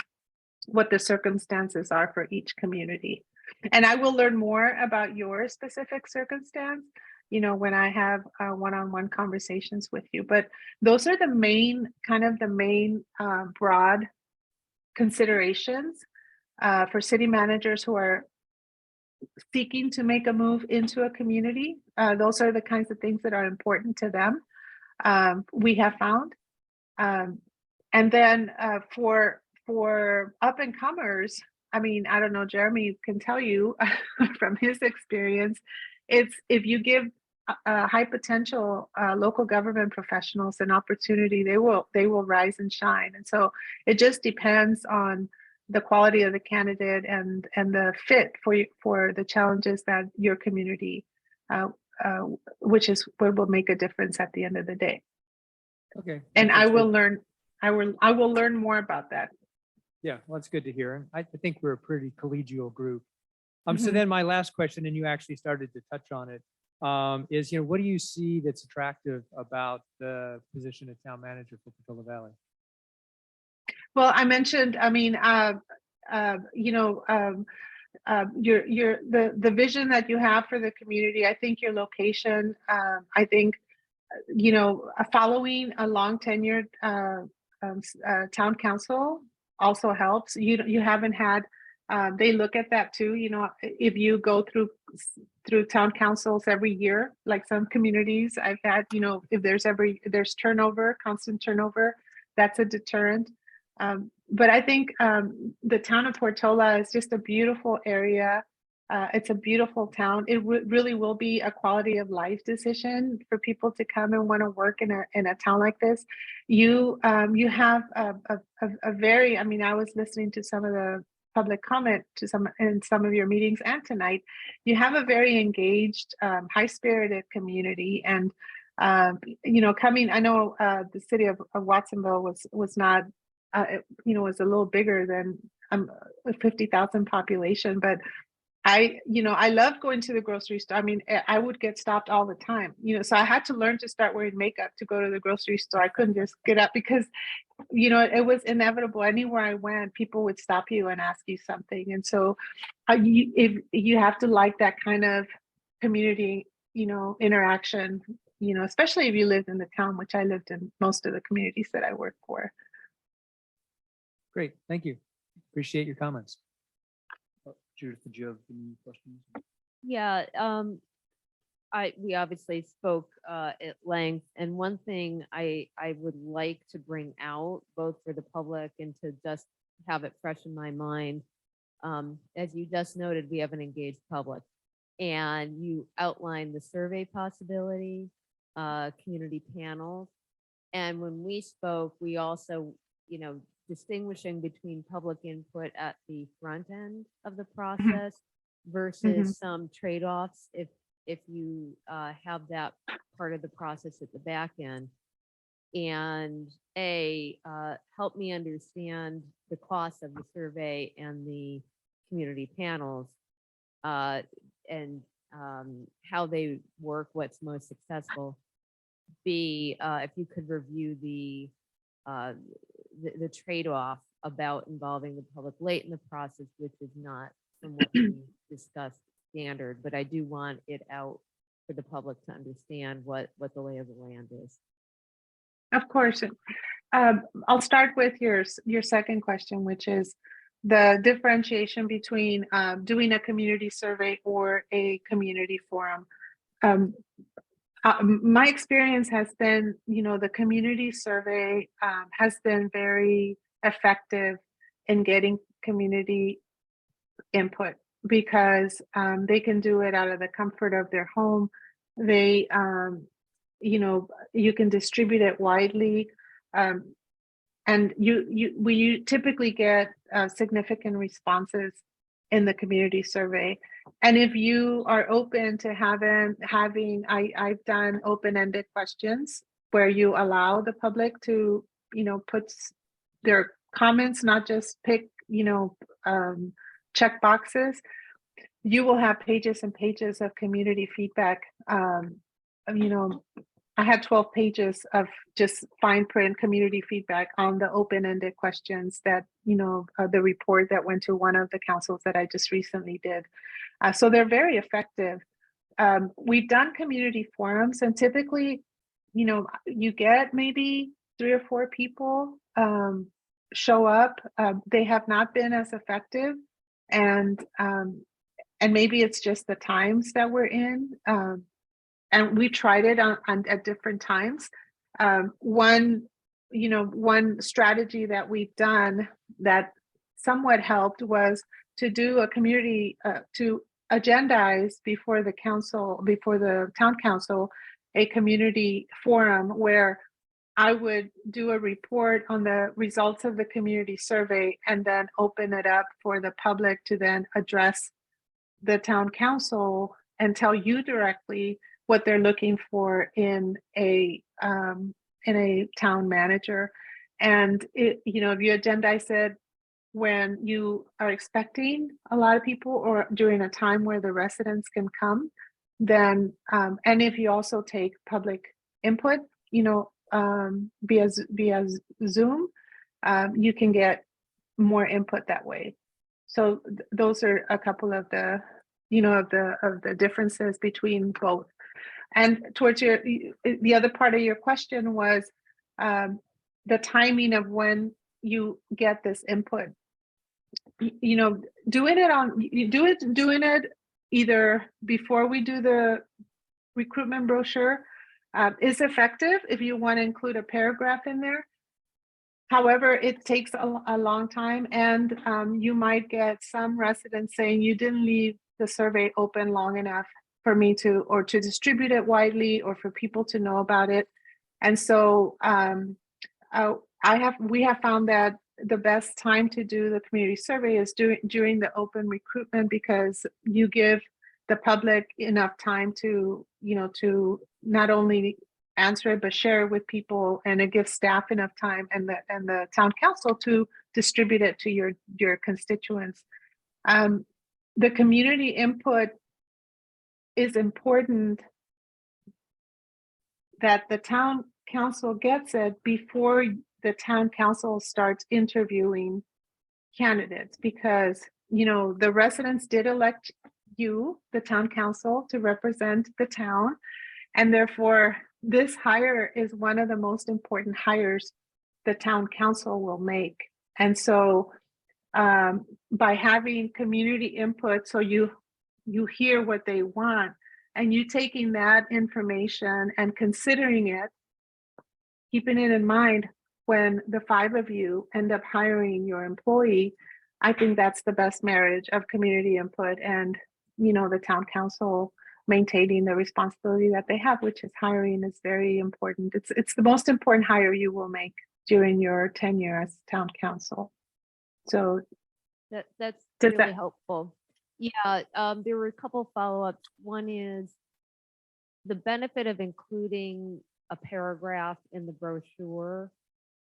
what the circumstances are for each community. And I will learn more about your specific circumstance, you know, when I have one-on-one conversations with you. But those are the main broad considerations for city managers who are seeking to make a move into a community. Those are the kinds of things that are important to them. We have found. And then for up and comers, I mean, I don't know, Jeremy can tell you from his experience, it's if you give high potential local government professionals an opportunity, they will rise and shine. And so it just depends on the quality of the candidate and the fit for the challenges that your community, which is what will make a difference at the end of the day. Okay. And I that's will good. learn. I will learn more about that. Yeah, well, that's good to hear. And I think we're a pretty collegial group. So Mhm. then my last question, and you actually started to touch on it, is, you know, what do you see that's attractive about the position of town manager for Portola Valley? Well, I mentioned, I mean, the vision that you have for the community. I think your location. I think, you know, following a long tenured town council also helps. You haven't had. They look at that too. You know, if you go through town councils every year, like some communities I've had, you know, if there's turnover, constant turnover, that's a deterrent. But I think the town of Portola is just a beautiful area. It's a beautiful town. It really will be a quality of life decision for people to come and want to work in a town like this. You have a very, I mean, I was listening to some of the public comment in some of your meetings and tonight. You have a very engaged, high-spirited community. And you know, I know the city of Watsonville was not, you know, was a little bigger than a 50,000 population, but I love going to the grocery store. I mean, I would get stopped all the time, you know, so I had to learn to start wearing makeup to go to the grocery store. I couldn't just get up because, you know, it was inevitable. Anywhere I went, people would stop you and ask you something. And so if you have to like that kind of community, you know, interaction, you know, especially if you lived in the town, which I lived in most of the communities that I worked for. Great, thank you. Appreciate your comments. Judith, did you have any questions? Yeah, we obviously spoke at length, and one thing I would like to bring out, both for the public and to just have it fresh in my mind, as you just noted, we have an engaged public, and you outlined the survey possibility, community panels, and when we spoke, we also, you know, distinguishing between public input at the front end of the process versus some trade-offs if you have that part of the process at the back end. And help me understand the cost of the survey and the community panels and how they work, what's most successful. B, if you could review the trade-off about involving the public late in the process, which is not from what we discussed standard, but I do want it out for the public to understand what the lay of the land is. Of course. I'll start with your second question, which is the differentiation between doing a community survey or a community forum. My experience has been, you know, the community survey has been very effective in getting community input because they can do it out of the comfort of their home. They, you know, you can distribute it widely. And we typically get significant responses in the community survey. And if you are open to I've done open-ended questions where you allow the public to, put their comments, not just pick, check boxes. You will have pages and pages of community feedback. I had 12 pages of just fine print community feedback on the open-ended questions that, the report that went to one of the councils that I just recently did. So they're very effective. We've done community forums, and typically, you get maybe 3 or 4 people show up. They have not been as effective, and maybe it's just the times that we're in. And we tried it on at different times. One strategy that we've done that somewhat helped was to do a community, to agendize before the town council, a community forum where I would do a report on the results of the community survey and then open it up for the public to then address the town council and tell you directly what they're looking for in a town manager. And if you agendize it when you are expecting a lot of people or during a time where the residents can come, then and if you also take public input, via Zoom, you can get more input that way. So those are a couple of the of the differences between both. And towards the other part of your question was the timing of when you get this input. Doing it either before we do the recruitment brochure is effective if you want to include a paragraph in there. However, it takes a long time, and you might get some residents saying you didn't leave the survey open long enough for me to distribute it widely or for people to know about it. And so we have found that the best time to do the community survey is during the open recruitment, because you give the public enough time to not only answer it but share it with people, and it gives staff enough time and the town council to distribute it to your constituents. The community input is important, that the town council gets it before the town council starts interviewing candidates, because the residents did elect you, the town council, to represent the town, and therefore this hire is one of the most important hires the town council will make. And so by having community input, so you hear what they want, and you taking that information and considering it, keeping it in mind when the 5 of you end up hiring your employee, I think that's the best marriage of community input and the town council maintaining the responsibility that they have, which is hiring, is very important. It's the most important hire you will make during your tenure as town council. So That's Does really that- helpful. Yeah, there were a couple follow-ups. One is the benefit of including a paragraph in the brochure.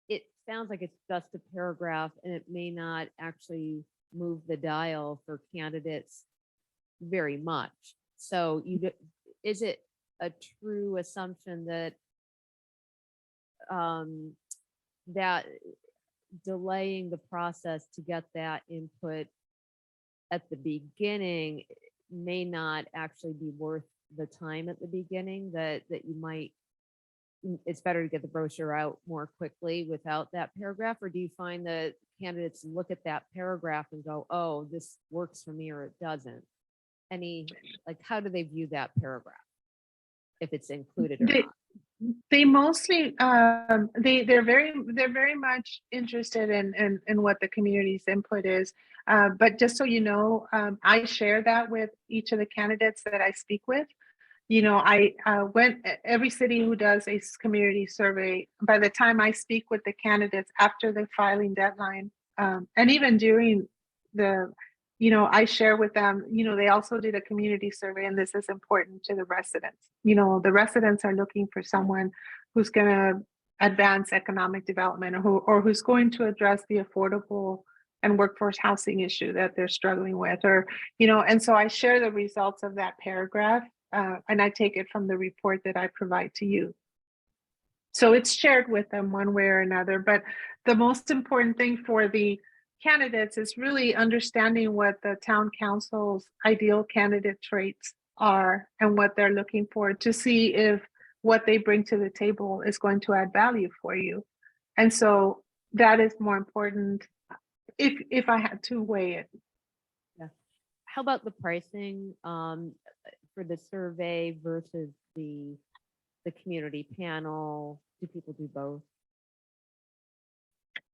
It sounds like it's just a paragraph and it may not actually move the dial for candidates very much. So is it a true assumption that that delaying the process to get that input at the beginning may not actually be worth the time at the beginning, that you might, it's better to get the brochure out more quickly without that paragraph? Or do you find that candidates look at that paragraph and go, oh, this works for me, or it doesn't? How do they view that paragraph, if it's included or not? They mostly they're very much interested in what the community's input is. But just so you know, I share that with each of the candidates that I speak with. I went, every city who does a community survey, by the time I speak with the candidates after the filing deadline, and even during the, I share with them, they also did a community survey, and this is important to the residents. The residents are looking for someone who's going to advance economic development, or who's going to address the affordable and workforce housing issue that they're struggling with, and so I share the results of that paragraph, and I take it from the report that I provide to you. So it's shared with them one way or another, but the most important thing for the candidates is really understanding what the town council's ideal candidate traits are and what they're looking for, to see if what they bring to the table is going to add value for you. And so that is more important if I had to weigh it. How about the pricing for the survey versus the community panel? Do people do both?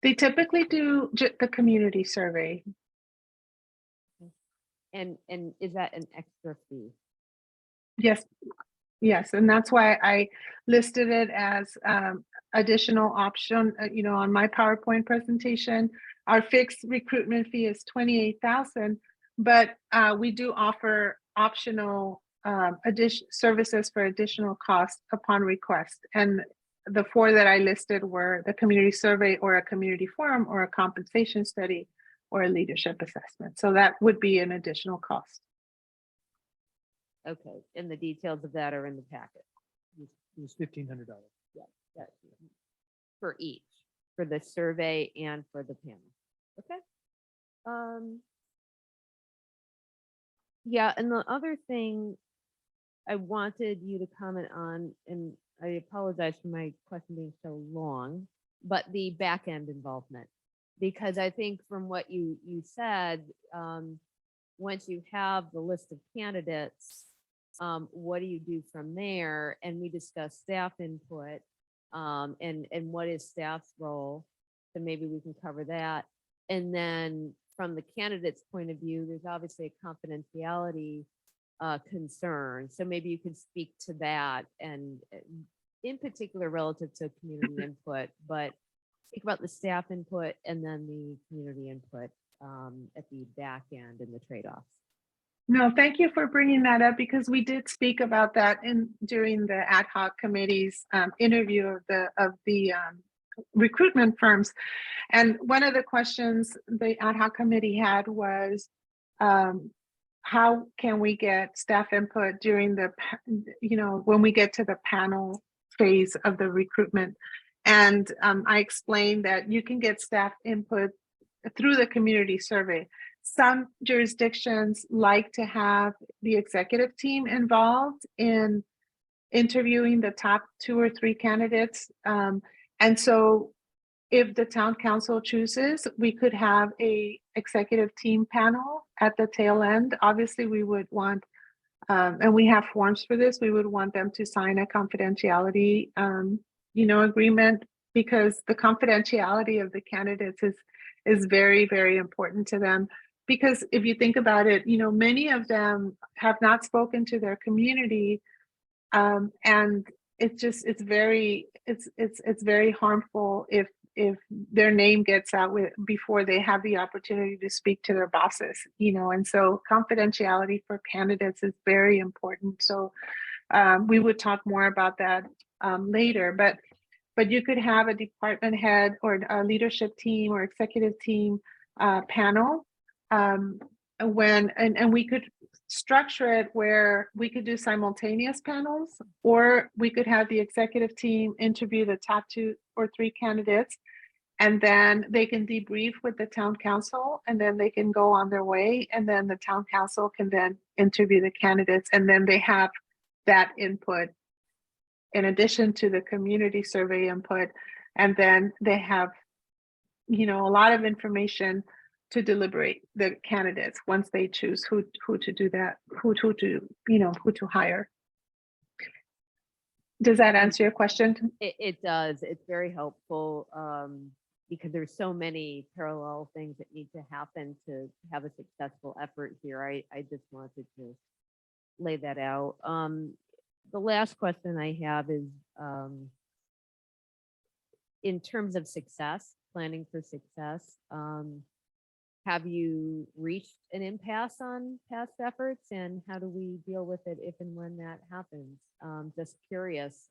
They typically do the community survey. And is that an extra fee? Yes, and that's why I listed it as additional option. On my PowerPoint presentation, our fixed recruitment fee is $28,000, but we do offer optional services for additional costs upon request. And the 4 that I listed were the community survey, or a community forum, or a compensation study, or a leadership assessment. So that would be an additional cost. Okay, and the details of that are in the packet. It was $1,500. That- For each, for the survey and for the panel. Okay. Yeah, and the other thing I wanted you to comment on, and I apologize for my question being so long, but the back end involvement. Because I think from what you said, once you have the list of candidates, what do you do from there? And we discussed staff input, and what is staff's role. So maybe we can cover that. And then from the candidate's point of view, there's obviously a confidentiality concern. So maybe you could speak to that, and in particular relative to community input, but speak about the staff input and then the community input at the back end and the trade-offs. No, thank you for bringing that up, because we did speak about that during the ad hoc committee's interview of the recruitment firms. And one of the questions the ad hoc committee had was, how can we get staff input during when we get to the panel phase of the recruitment? And I explained that you can get staff input through the community survey. Some jurisdictions like to have the executive team involved in interviewing the top 2 or 3 candidates. And so if the town council chooses, we could have a executive team panel at the tail end. Obviously, we would want, and we have forms for this, we would want them to sign a confidentiality, agreement, because the confidentiality of the candidates is very, very important to them. Because if you think about it, many of them have not spoken to their community, and it's very harmful if their name gets out before they have the opportunity to speak to their bosses, and so confidentiality for candidates is very important. So we would talk more about that later, but you could have a department head or a leadership team or executive team panel, and we could structure it where we could do simultaneous panels, or we could have the executive team interview the top 2 or 3 candidates, and then they can debrief with the town council, and then they can go on their way, and then the town council can then interview the candidates, and then they have that input in addition to the community survey input, and then they have a lot of information to deliberate the candidates once they choose who to do that, who to hire. Does that answer your question? It does. It's very helpful because there's so many parallel things that need to happen to have a successful effort here. I just wanted to lay that out. the last question I have is, in terms of success, planning for success, have you reached an impasse on past efforts, and how do we deal with it if and when that happens? Just curious,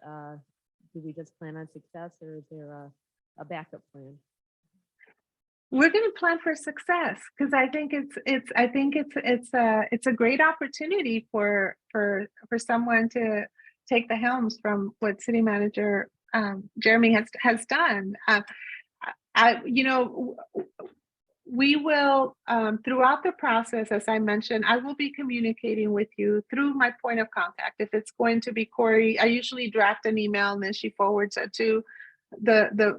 do we just plan on success, or is there a backup plan? We're going to plan for success because I think it's a great opportunity for someone to take the helms from what City Manager Jeremy has done. We will, throughout the process, as I mentioned, I will be communicating with you through my point of contact. If it's going to be Corey, I usually draft an email and then she forwards it to the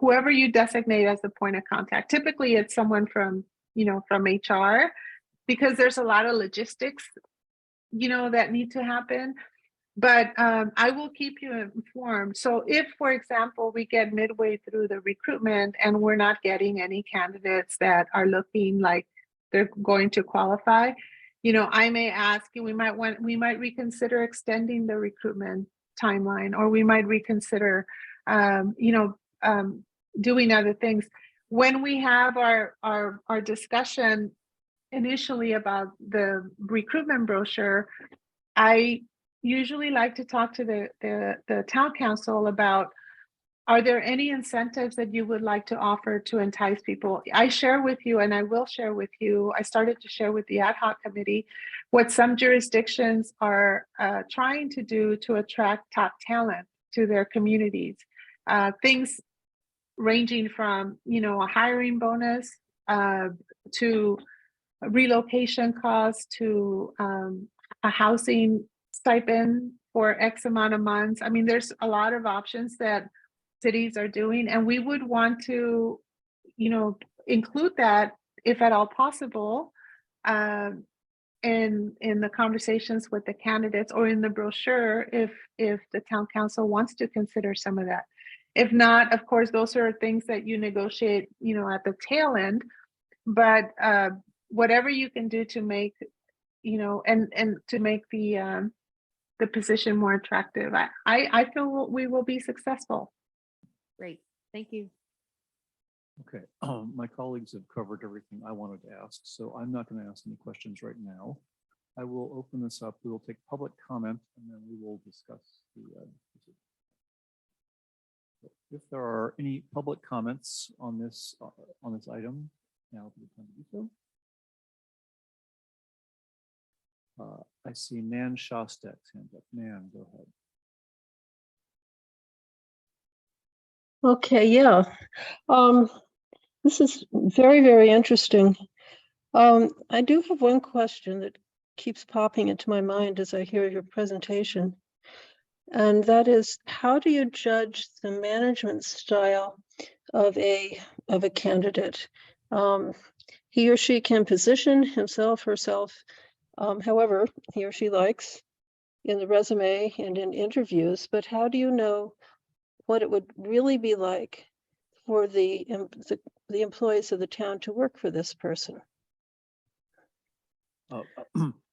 whoever you designate as the point of contact. Typically it's someone from HR, because there's a lot of logistics, that need to happen. But I will keep you informed. So if, for example, we get midway through the recruitment and we're not getting any candidates that are looking like they're going to qualify, I may ask you, we might reconsider extending the recruitment timeline, or we might reconsider, doing other things. When we have our discussion initially about the recruitment brochure, I usually like to talk to the town council about, are there any incentives that you would like to offer to entice people? I share with you, and I will share with you, I started to share with the ad hoc committee what some jurisdictions are trying to do to attract top talent to their communities. Things ranging from, a hiring bonus to relocation costs to a housing stipend for X amount of months. I mean, there's a lot of options that cities are doing, and we would want to, include that, if at all possible, in the conversations with the candidates, or in the brochure if the town council wants to consider some of that. If not, of course, those are things that you negotiate, at the tail end. But whatever you can do to make, and to make the position more attractive, I feel we will be successful. Great, thank you. Okay, my colleagues have covered everything I wanted to ask, so I'm not going to ask any questions right now. I will open this up. We will take public comment, and then we will discuss the. If there are any public comments on this item, now would be the time to do so. I see Nan Shostak's hand up. Nan, go ahead. Okay, yeah. This is very, very interesting. I do have one question that keeps popping into my mind as I hear your presentation. And that is, how do you judge the management style of a candidate? He or she can position himself, herself, however he or she likes in the resume and in interviews, but how do you know what it would really be like for the employees of the town to work for this person?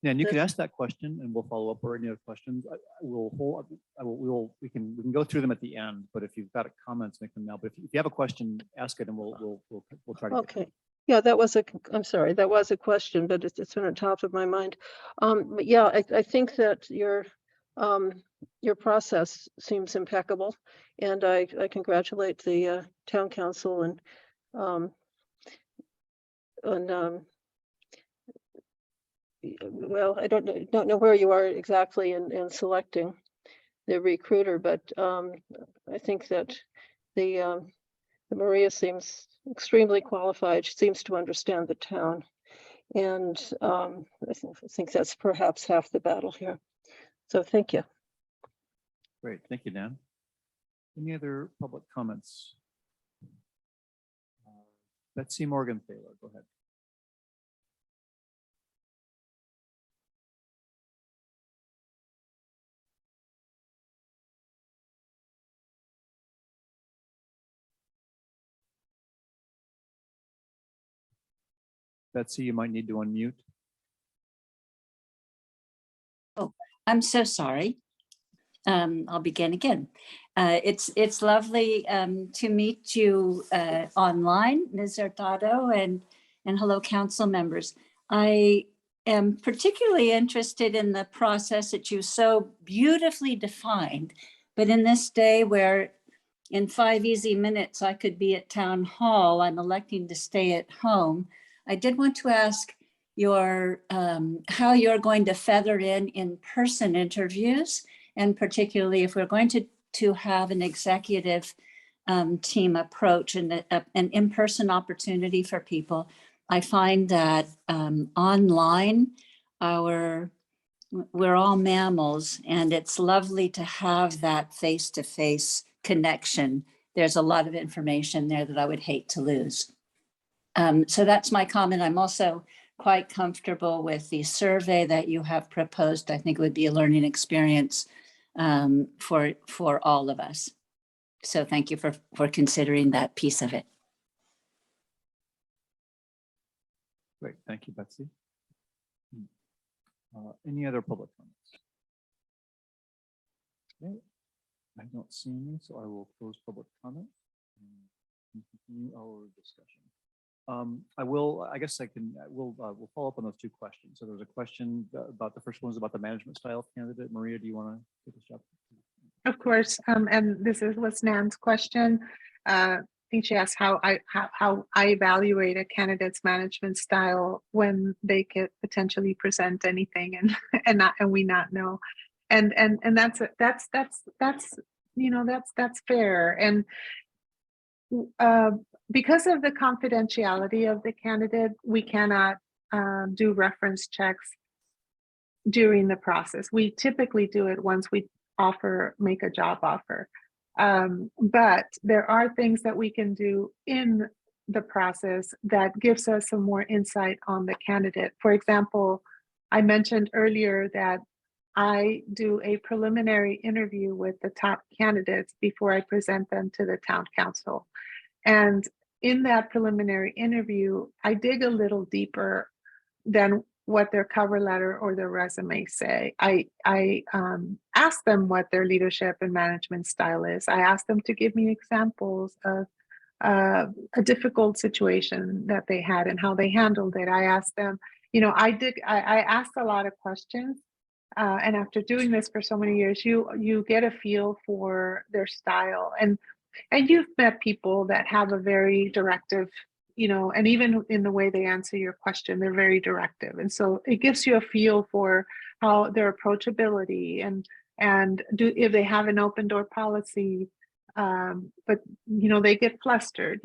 Nan, you can ask that question, and we'll follow up or any other questions. We can go through them at the end, but if you've got comments, make them now. But if you have a question, ask it, and we'll try to. Okay. Yeah, I'm sorry, that was a question, but it's been on top of my mind. But yeah, I think that your process seems impeccable, and I congratulate the town council and well, I don't know where you are exactly in selecting the recruiter, but I think that the Maria seems extremely qualified. She seems to understand the town, and I think that's perhaps half the battle here. So thank you. Great, thank you, Nan. Any other public comments? Betsy Morgan Thaler, go ahead. Betsy, you might need to unmute. I'm so sorry. I'll begin again. It's lovely to meet you online, Ms. Hurtado, and hello, council members. I am particularly interested in the process that you so beautifully defined, but in this day where in 5 easy minutes I could be at town hall, I'm electing to stay at home. I did want to ask your how you're going to feather in in-person interviews, and particularly if we're going to have an executive team approach and an in-person opportunity for people. I find that online, we're all mammals, and it's lovely to have that face-to-face connection. There's a lot of information there that I would hate to lose. So that's my comment. I'm also quite comfortable with the survey that you have proposed. I think it would be a learning experience for all of us. So thank you for considering that piece of it. Great, thank you, Betsy. Any other public comments? Okay, I don't see any, so I will close public comment and continue our discussion. We'll follow up on those two questions. So there's a question about, the first one was about the management style candidate. Maria, do you want to take this up? Of course, and this was Nan's question. I think she asked how I evaluate a candidate's management style when they could potentially present anything and we not know, and that's fair, and because of the confidentiality of the candidate, we cannot do reference checks during the process. We typically do it once we make a job offer. But there are things that we can do in the process that gives us some more insight on the candidate. For example, I mentioned earlier that I do a preliminary interview with the top candidates before I present them to the town council. And in that preliminary interview, I dig a little deeper than what their cover letter or their resume say. I ask them what their leadership and management style is. I ask them to give me examples of a difficult situation that they had and how they handled it. I asked them, I asked a lot of questions. And after doing this for so many years, you get a feel for their style. And you've met people that have a very directive, and even in the way they answer your question, they're very directive. And so it gives you a feel for how their approachability and if they have an open door policy, but they get flustered,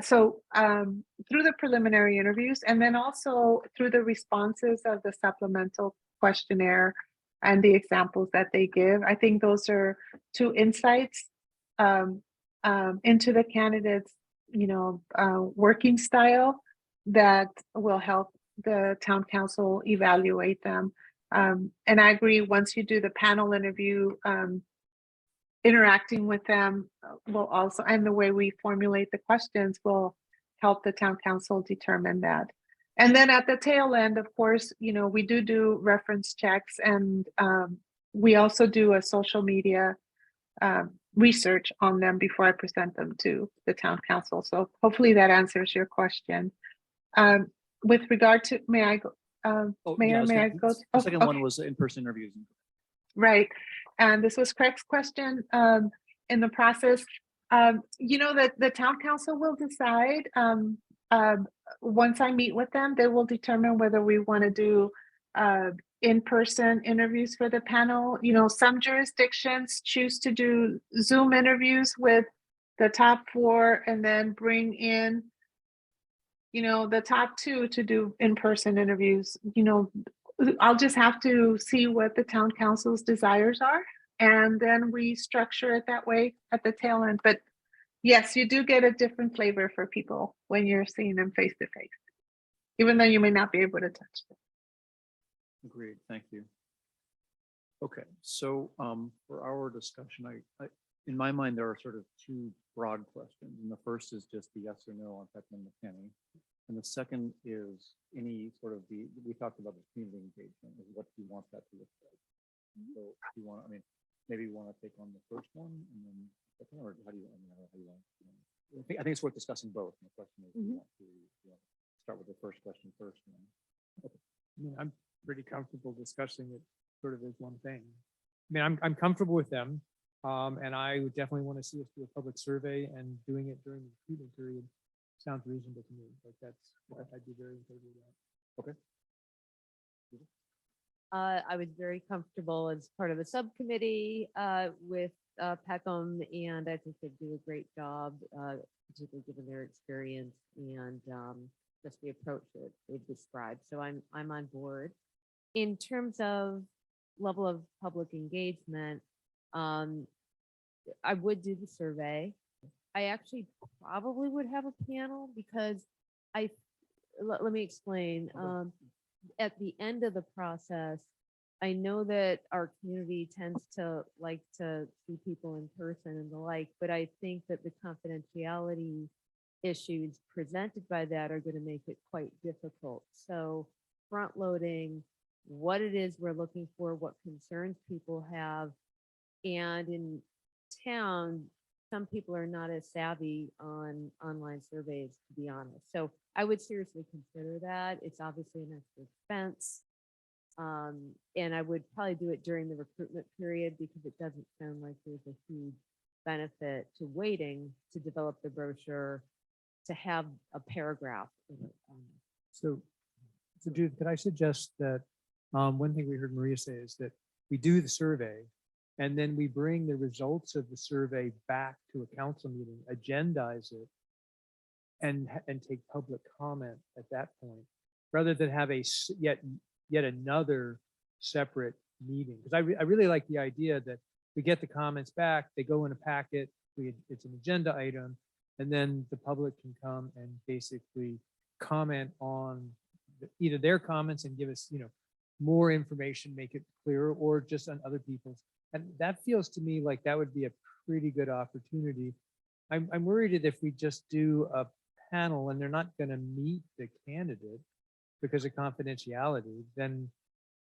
so through the preliminary interviews and then also through the responses of the supplemental questionnaire and the examples that they give, I think those are two insights into the candidate's working style that will help the town council evaluate them. And I agree, once you do the panel interview, interacting with them will also, and the way we formulate the questions will help the town council determine that. And then at the tail end, of course, we do reference checks, and we also do a social media research on them before I present them to the town council. So hopefully that answers your question. With regard to, may I go, Mayor, may I go? The second one was in-person interviews. Right. And this was Craig's question in the process. That the town council will decide once I meet with them, they will determine whether we want to do in-person interviews for the panel. Some jurisdictions choose to do Zoom interviews with the top 4 and then bring in, the top 2 to do in-person interviews. I'll just have to see what the town council's desires are, and then we structure it that way at the tail end. But yes, you do get a different flavor for people when you're seeing them face to face, even though you may not be able to touch them. Agreed, thank you. Okay, so for our discussion, I in my mind, there are sort of 2 broad questions. And the first is just the yes or no on Peckman McKinney. And the second is any sort of we talked about the community engagement, is what do you want that to look like? So if you want, maybe you want to take on the first one and then, second, or how do you, I mean, how do you want? I think it's worth discussing both. And the question is, do you want to, start with the first question first? And then, I mean, I'm pretty comfortable discussing it sort of as one thing. I mean, I'm comfortable with them. And I would definitely want to see us do a public survey, and doing it during the recruitment period sounds reasonable to me. Like I'd be very in favor of that. Okay. I was very comfortable as part of the subcommittee with Peckham, and I think they do a great job, particularly given their experience and just the approach that they've described. So I'm on board. In terms of level of public engagement, I would do the survey. I actually probably would have a panel because let me explain. At the end of the process, I know that our community tends to like to see people in person and the like, but I think that the confidentiality issues presented by that are going to make it quite difficult. So front loading what it is we're looking for, what concerns people have. And in town, some people are not as savvy on online surveys, to be honest. So I would seriously consider that. It's obviously an extra expense. And I would probably do it during the recruitment period because it doesn't sound like there's a huge benefit to waiting to develop the brochure, to have a paragraph in it. So Judith, could I suggest that one thing we heard Maria say is that we do the survey and then we bring the results of the survey back to a council meeting, agendize it, and take public comment at that point, rather than have yet another separate meeting. Because I really like the idea that we get the comments back, they go in a packet, it's an agenda item, and then the public can come and basically comment on either their comments and give us, more information, make it clearer, or just on other people's. And that feels to me like that would be a pretty good opportunity. I'm worried that if we just do a panel and they're not going to meet the candidate because of confidentiality, then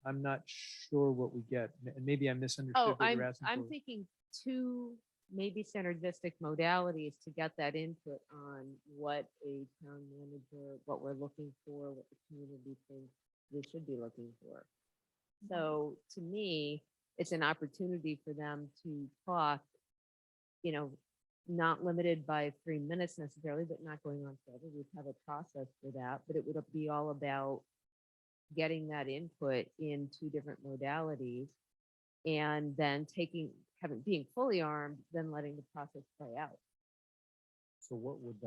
I'm not sure what we get. And maybe I misunderstood Oh, what you're asking I'm for. thinking two maybe synergistic modalities to get that input on what a town manager, what we're looking for, what the community thinks we should be looking for. So to me, it's an opportunity for them to talk, not limited by 3 minutes necessarily, but not going on forever. We'd have a process for that, but it would be all about getting that input in two different modalities and then being fully armed, then letting the process play out. So what would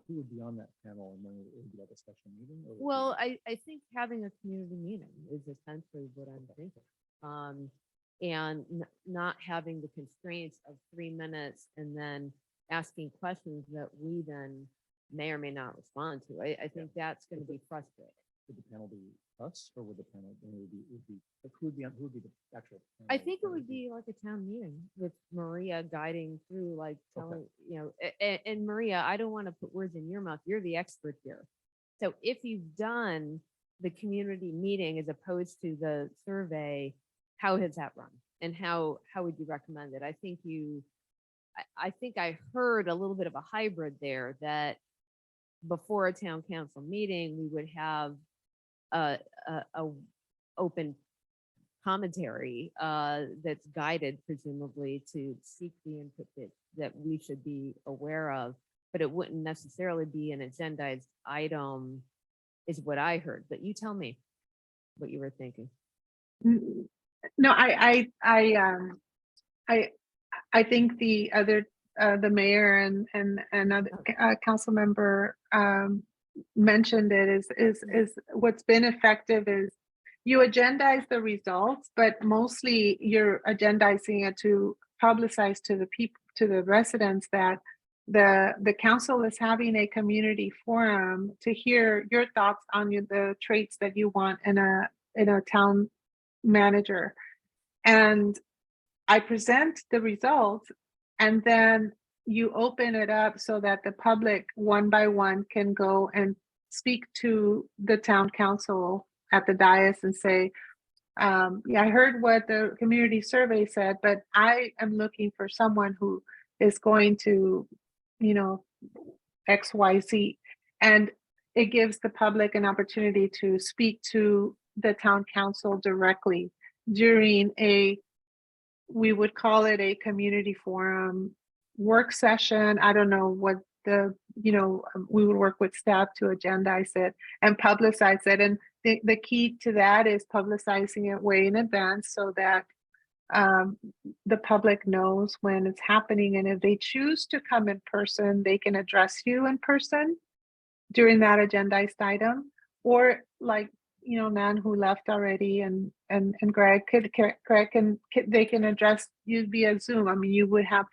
who would be on that panel, and then it would be like a special meeting? Or would it Well, be- I think having a community meeting is essentially what I'm thinking. And not having the constraints of 3 minutes and then asking questions that we then may or may not respond to. I think that's going to be frustrating. Would the panel be us, or would the panel, would be, like, who would be the actual? I panel? think it Or would be like a town meeting with Maria guiding through, like Okay. telling, and Maria, I don't want to put words in your mouth. You're the expert here. So if you've done the community meeting as opposed to the survey, how has that run? And how would you recommend it? I think I heard a little bit of a hybrid there, that before a town council meeting, we would have a open commentary that's guided presumably to seek the input that we should be aware of, but it wouldn't necessarily be an agendized item, is what I heard. But you tell me what you were thinking. No, I think the other, the mayor and other council member mentioned it is what's been effective is you agendize the results, but mostly you're agendizing it to publicize to the people, to the residents, that the council is having a community forum to hear your thoughts on the traits that you want in a town manager. And I present the results, and then you open it up so that the public one by one can go and speak to the town council at the dais and say, Yeah, I heard what the community survey said, but I am looking for someone who is going to, you know, XYZ. And it gives the public an opportunity to speak to the town council directly during we would call it a community forum work session. I don't know what we would work with staff to agendize it and publicize it. And the key to that is publicizing it way in advance so that the public knows when it's happening. And if they choose to come in person, they can address you in person during that agendized item. Or like, Nan who left already and Greg they can address you via Zoom. I mean, you would have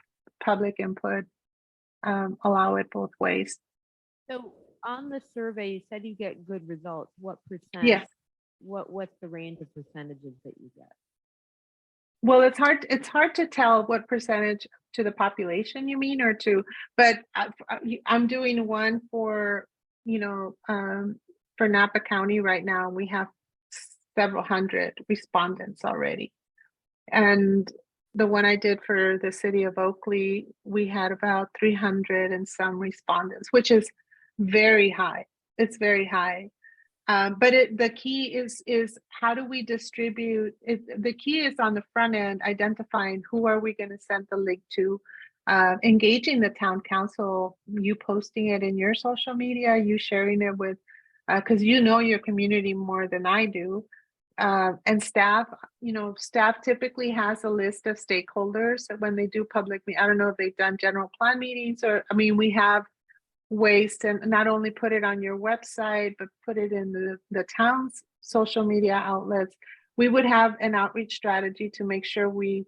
public input, allow it both ways. So on the survey, you said you get good results. What percent? Yes. What's the range of percentages that you get? Well, it's hard to tell what percentage to the population you mean but I'm doing one for, for Napa County right now. We have several hundred respondents already. And the one I did for the city of Oakley, we had about 300 and some respondents, which is very high. It's very high. But the key is how do we distribute it? The key is on the front end, identifying who are we going to send the link to, engaging the town council, you posting it in your social media, you sharing it with, because your community more than I do. And staff, staff typically has a list of stakeholders when they do public, I don't know if they've done general plan meetings we have ways to not only put it on your website, but put it in the town's social media outlets. We would have an outreach strategy to make sure we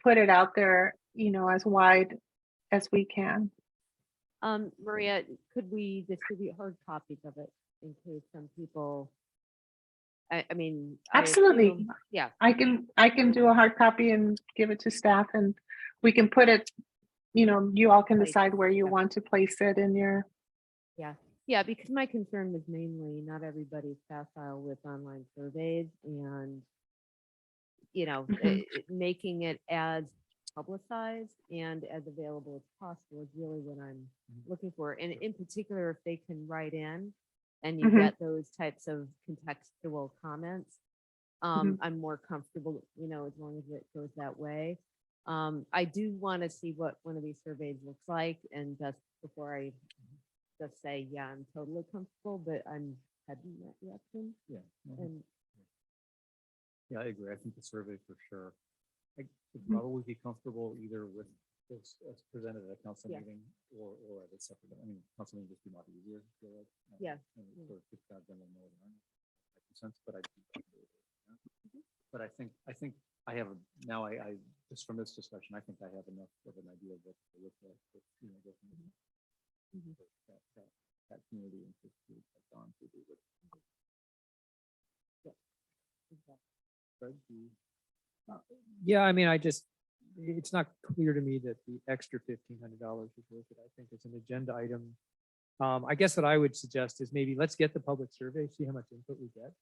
put it out there, as wide as we can. Maria, could we distribute hard copies of it in case some people, I mean. Absolutely. Yeah. I can do a hard copy and give it to staff, and we can put it, you all can decide where you want to place it in your. Yeah, because my concern was mainly not everybody's facile with online surveys and, making it as publicized and as available as possible is really what I'm looking for. And in particular, if they can write in and you get those types of contextual comments, I'm more comfortable, as long as it goes that way. I do want to see what one of these surveys looks like, and just before I just say, yeah, I'm totally comfortable, but I'm heading that direction. Yeah. And Yeah, I agree. I think the survey for sure. I would probably be comfortable either with this as presented at a council Yeah. meeting or at a separate, council meeting just be a lot easier. I feel like, Yeah. And sort of get that done in more than sense, but I think I have now I just from this discussion, I think I have enough of an idea of what to look at, that community interest group has gone to do with. Fred, do you- Yeah, it's not clear to me that the extra $1,500 is worth it. I think it's an agenda item. I guess what I would suggest is maybe let's get the public survey, see how much input we get.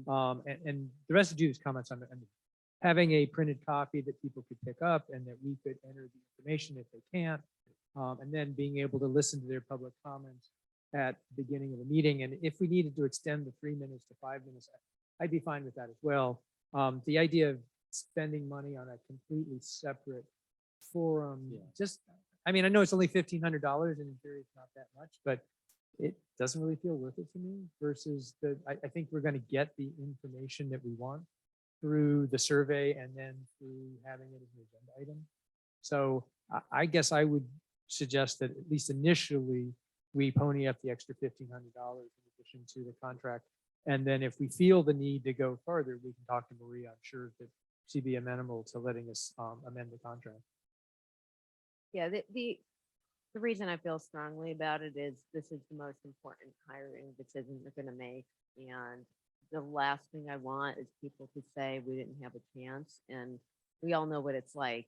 And the rest of Judy's comments on having a printed copy that people could pick up and that we could enter the information if they can't. And then being able to listen to their public comments at the beginning of the meeting. And if we needed to extend the 3 minutes to 5 minutes, I'd be fine with that as well. The idea of spending money on a completely separate forum, I know it's only $1,500 and in theory it's not that much, but it doesn't really feel worth it to me versus I think we're going to get the information that we want through the survey and then through having it as an agenda item. So I guess I would suggest that at least initially we pony up the extra $1,500 in addition to the contract. And then if we feel the need to go further, we can talk to Maria. I'm sure that she'd be amenable to letting us amend the contract. yeah, the reason I feel strongly about it is this is the most important hiring decision they're going to make. And the last thing I want is people to say we didn't have a chance. And we all know what it's like.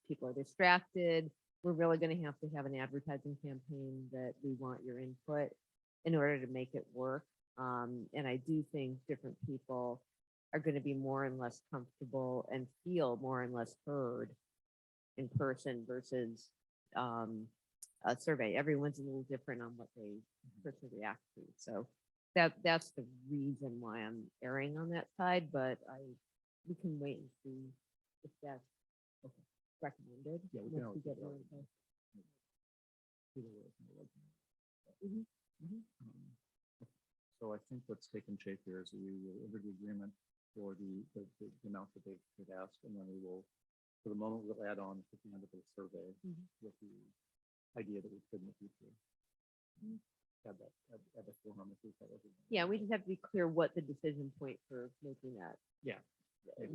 People are distracted. We're really going to have an advertising campaign that we want your input in order to make it work. And I do think different people are going to be more and less comfortable and feel more and less heard in person versus a survey. Everyone's a little different on what they personally react to. So that's the reason why I'm erring on that side, but we can wait and see if that's recommended. Yeah, we can once we always get do more that. info. So I think what's taken shape here is we will enter the agreement for the amount that they've asked, and then we will, for the moment, we'll add on at the end of the survey with the idea that we could in the future. Add that form if we felt like we wanted. Yeah, we just have to be clear what the decision point for making that, Yeah.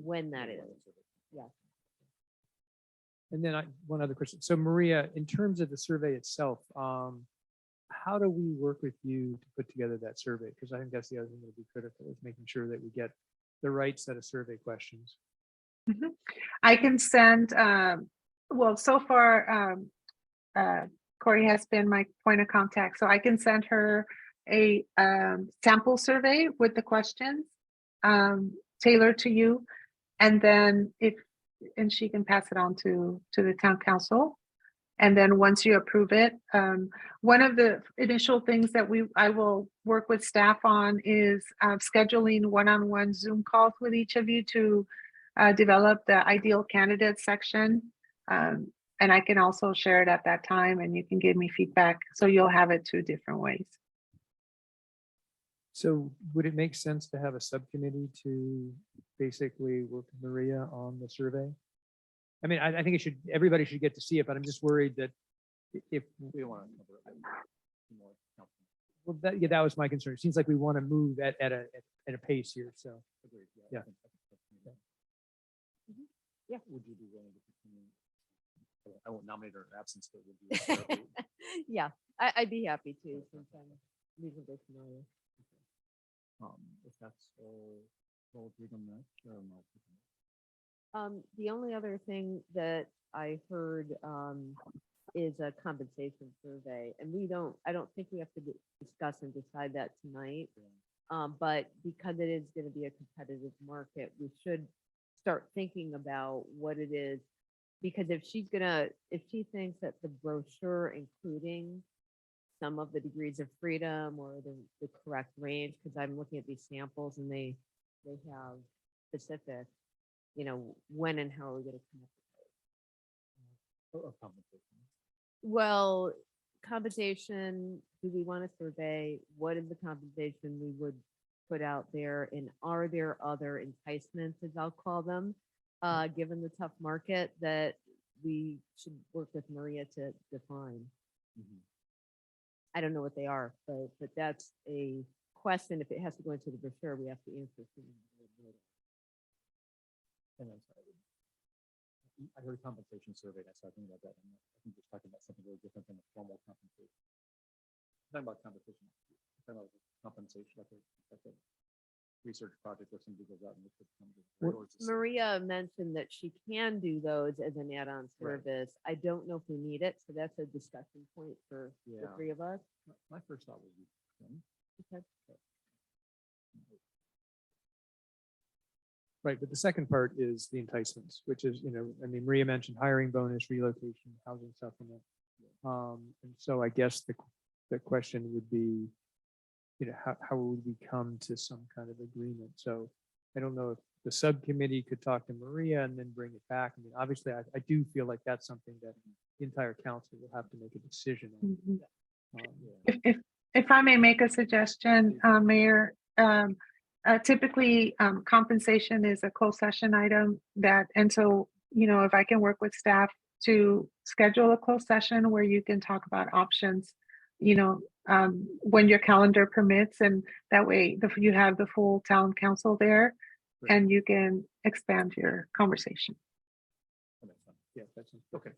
when that Maybe is. when the survey- Yeah. And then one other question. So Maria, in terms of the survey itself, how do we work with you to put together that survey? Because I think that's the other thing that would be critical, is making sure that we get the right set of survey questions. I can send, well, so far, Corey has been my point of contact, so I can send her a sample survey with the questions tailored to you. And then and she can pass it on to the town council. And then once you approve it, one of the initial things that I will work with staff on is scheduling one-on-one Zoom calls with each of you to develop the ideal candidate section. And I can also share it at that time, and you can give me feedback. So you'll have it 2 different ways. So would it make sense to have a subcommittee to basically work with Maria on the survey? I mean, I think everybody should get to see it, but I'm just worried that if, We don't want to cover it. More council. well, that was my concern. It seems like we want to move at a pace here, so. Agreed. Yeah. I think that's- Yeah. Would you be willing to continue? I won't nominate her in absence, but would you? Yeah, I'd be happy to, since I'm reasonably familiar. If that's all agreed on that, The only other thing that I heard is a compensation survey, and I don't think we have to discuss and decide that tonight. But because it is going to be a competitive market, we should start thinking about what it is. Because if she thinks that the brochure, including some of the degrees of freedom or the correct range, because I'm looking at these samples and they have specific, when and how are we going to come up with those? of compensation. Well, compensation, do we want a survey? What is the compensation we would put out there? And are there other enticements, as I'll call them, given the tough market, that we should work with Maria to define? I don't know what they are, but that's a question. If it has to go into the brochure, we have to answer. And then, I heard compensation survey, I started thinking about that, and I think we're talking about something very different than a formal compensation. Talking about compensation, talking about compensation, like a research project where somebody goes out and looks at something. Well, Maria mentioned that she can do those as an add-on Right. service. I don't know if we need it, so that's a discussion point for the Yeah. 3 of us. My first thought was, Okay. Right, but the second part is the enticements, which is, I mean, Maria mentioned hiring bonus, relocation, housing supplement. And so I guess the question would be, how would we come to some kind of agreement? So I don't know if the subcommittee could talk to Maria and then bring it back. I mean, obviously, I do feel like that's something that the entire council will have to make a decision on. Mhm. If I may make a suggestion, Mayor, typically compensation is a closed session item and so, if I can work with staff to schedule a closed session where you can talk about options, when your calendar permits, and that way you have the full town council there and you can expand your conversation. Yeah, that's okay.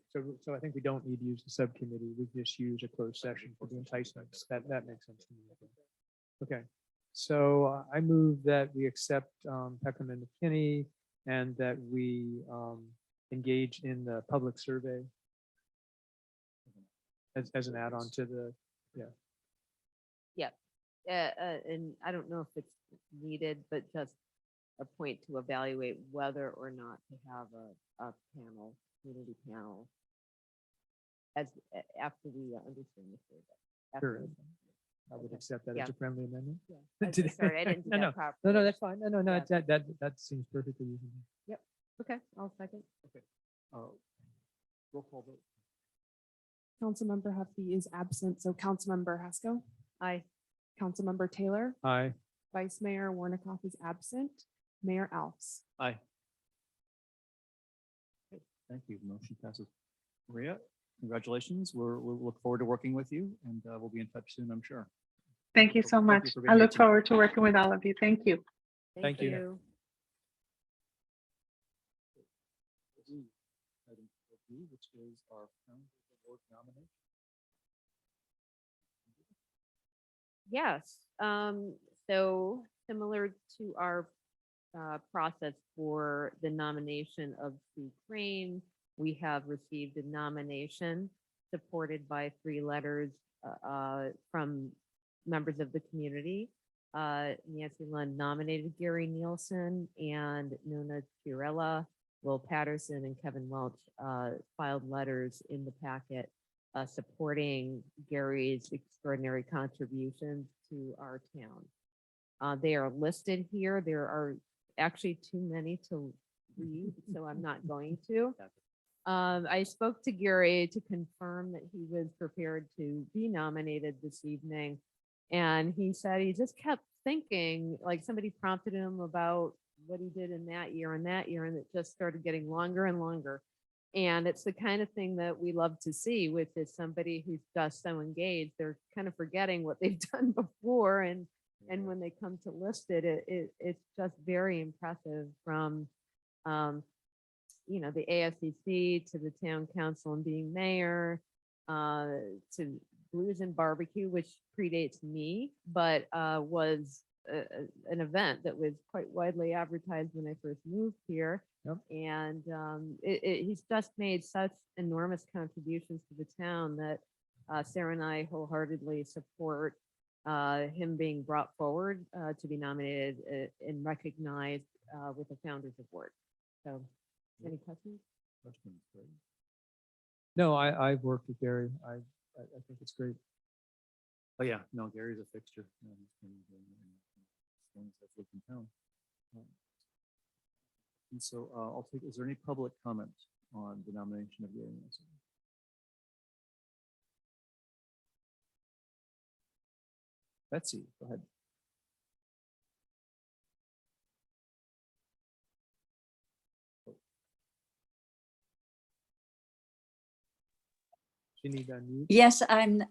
So I think we don't need to use the subcommittee. We just use a closed session for the enticements. That makes sense to me. Okay. So I move that we accept Peckham and McKinney and that we engage in the public survey as an add-on to the, And I don't know if it's needed, but just a point to evaluate whether or not to have a panel, community panel as, after we understand the survey. after Sure. the- I would Okay. accept that Yeah. as a friendly amendment. Yeah. I'm Today. Sorry, I didn't do No, that no, properly. no, that's fine. No, Yeah. that seems perfectly reasonable. Okay, I'll second. Roll call vote. Councilmember Hefty is absent, so Councilmember Haskell, Aye. Councilmember Taylor, Aye. Vice Mayor Warnikoff is absent, Mayor Alves. Aye. Okay, thank you. Motion passes. Maria, congratulations. We'll look forward to working with you and we'll be in touch soon, I'm sure. Thank you so Thank you much. for being I here look tonight. forward to working with all of you. Thank you. Thank you. Item 4B, which is our Founders Award nomination. Yes, so similar to our process for the nomination of Sue Crane, we have received a nomination supported by 3 letters from members of the community. Nancy Lund nominated Gary Nielsen and Nona Chiarella. Will Patterson and Kevin Welch filed letters in the packet supporting Gary's extraordinary contributions to our town. They are listed here. There are actually too many to read, so I'm not going to. I spoke to Gary to confirm that he was prepared to be nominated this evening. And he said he just kept thinking, like somebody prompted him about what he did in that year and that year, and it just started getting longer and longer. And it's the kind of thing that we love to see with is somebody who's just so engaged. They're kind of forgetting what they've done before, and when they come to list it, it's just very impressive from the ASCC to the town council and being mayor, to Blues and Barbecue, which predates me, but was an event that was quite widely advertised when I first moved here. Yep. And he's just made such enormous contributions to the town that Sarah and I wholeheartedly support him being brought forward to be nominated and recognized with the Founders Award. So, any questions? Questions, right? No, I've worked with Gary. I think it's great. Oh, yeah, no, Gary's a fixture. You know, he's been doing it as long as I've lived in town. And so I'll take, is there any public comment on the nomination of Gary Nielsen? Betsy, go ahead. She need to unmute. Yes, I'm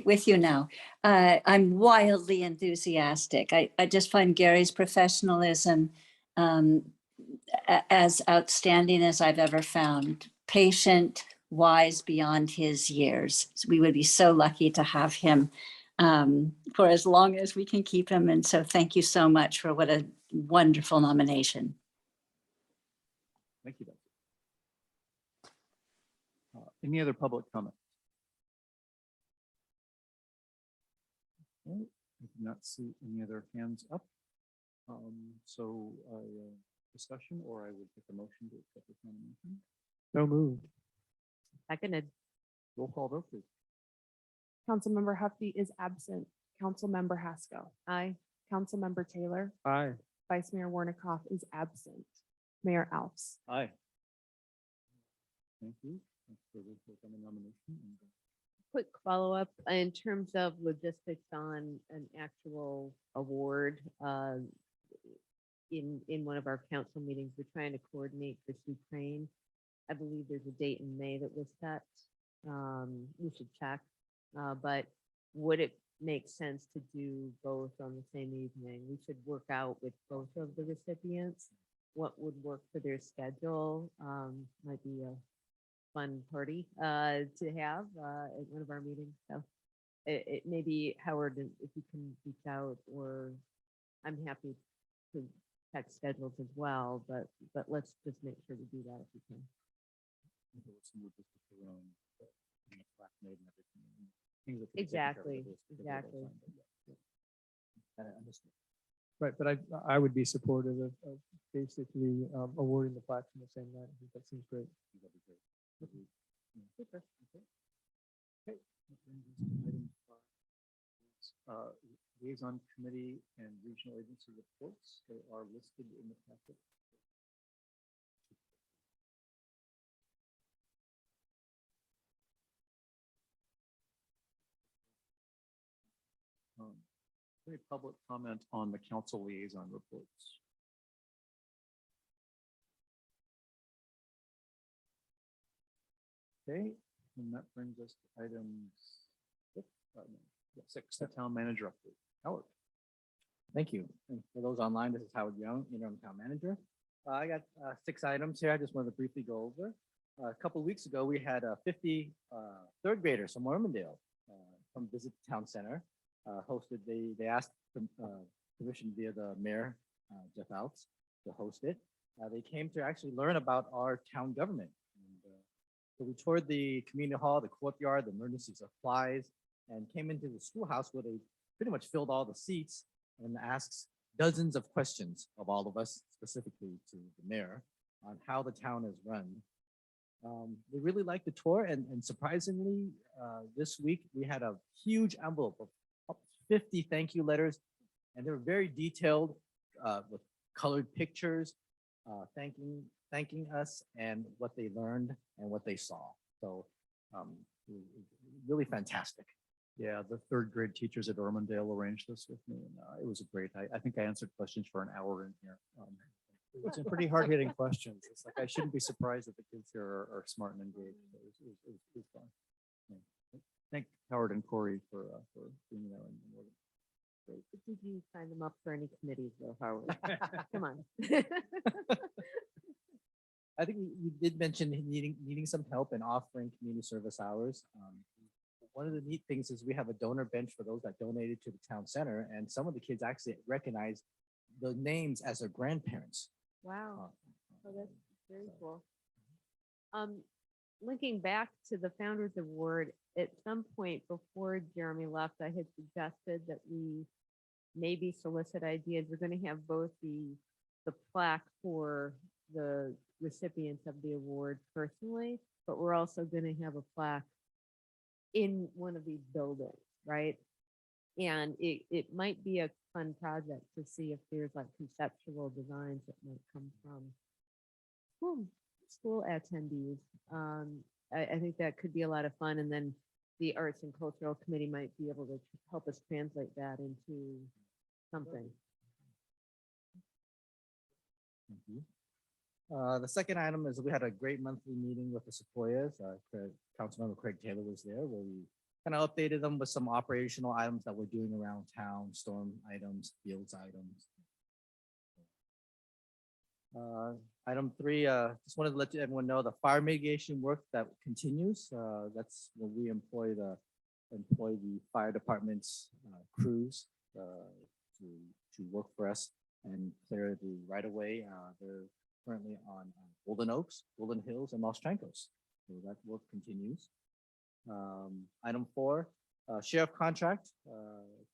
with you now. I'm wildly enthusiastic. I just find Gary's professionalism as outstanding as I've ever found. Patient, wise beyond his years. So we would be so lucky to have him for as long as we can keep him. And so thank you so much for what a wonderful nomination. Thank you, Betsy. Any other public comment? Okay, I do not see any other hands up. So discussion, or I would take a motion to accept this nomination. So moved. Seconded. Roll call vote, please. Councilmember Hefty is absent, Councilmember Haskell, Aye. Councilmember Taylor, Aye. Vice Mayor Warnikoff is absent, Mayor Alves. Aye. Thank you. Thanks for the work on the nomination. And, Quick follow-up in terms of logistics on an actual award. In one of our council meetings, we're trying to coordinate for Sue Crane. I believe there's a date in May that was set. We should check. But would it make sense to do both on the same evening? We should work out with both of the recipients what would work for their schedule. Might be a fun party to have at one of our meetings. So it may be, Howard, if you can reach out, or I'm happy to check schedules as well, but let's just make sure we do that if we can. there was some logistics around, you know, plaque made and everything, and things that could be taken care of, Exactly, but those- exactly. but yeah. Understood. Right, but I would be supportive of basically awarding the plaques in the same night. I think that seems great. Super. That brings us to item 5. Liaison committee and regional agency reports, they are listed in the packet. Any public comment on the council liaison reports? Okay, and that brings us to items 6, the town manager update. Howard. Thank you. And for those online, this is Howard Young, interim town manager. I got 6 items here. I just wanted to briefly go over. A couple of weeks ago, we had 50 third graders from Armandale come visit the town center. Hosted, they asked permission via the mayor, Jeff Alts, to host it. They came to actually learn about our town government. And, so we toured the community hall, the courtyard, the emergency supplies, and came into the schoolhouse where they pretty much filled all the seats and asked dozens of questions of all of us, specifically to the mayor, on how the town is run. They really liked the tour, and surprisingly, this week we had a huge envelope of 50 thank you letters, and they were very detailed with colored pictures, thanking us and what they learned and what they saw. So it was really fantastic. Yeah, the third grade teachers at Armandale arranged this with me, and it was great. I think I answered questions for an hour in here. It's some pretty hard hitting questions. It's like I shouldn't be surprised that the kids here are smart and engaged. It was fun. Yeah. Thank Howard and Corey for being there. Great. But did you sign them up for any committees though, Howard? Come on. I think you did mention needing some help in offering community service hours. One of the neat things is we have a donor bench for those that donated to the town center, and some of the kids actually recognize the names as their grandparents. Wow. Oh, that's very cool. Linking back to the Founders Award, at some point before Jeremy left, I had suggested that we maybe solicit ideas. We're going to have both the plaque for the recipients of the award personally, but we're also going to have a plaque in one of these buildings, right? And it might be a fun project to see if there's like conceptual designs that might come from school attendees. I think that could be a lot of fun. And then the Arts and Cultural Committee might be able to help us translate that into something. The second item is we had a great monthly meeting with the Sequoias. Councilmember Craig Taylor was there, where we kind of updated them with some operational items that we're doing around town, storm items, fields items. Item 3, just wanted to let everyone know the fire mitigation work that continues. That's when we employ the fire department's crews to work for us and clear the right of way. They're currently on Golden Oaks, Golden Hills, and Los Trancos. So that work continues. Item 4, sheriff contract.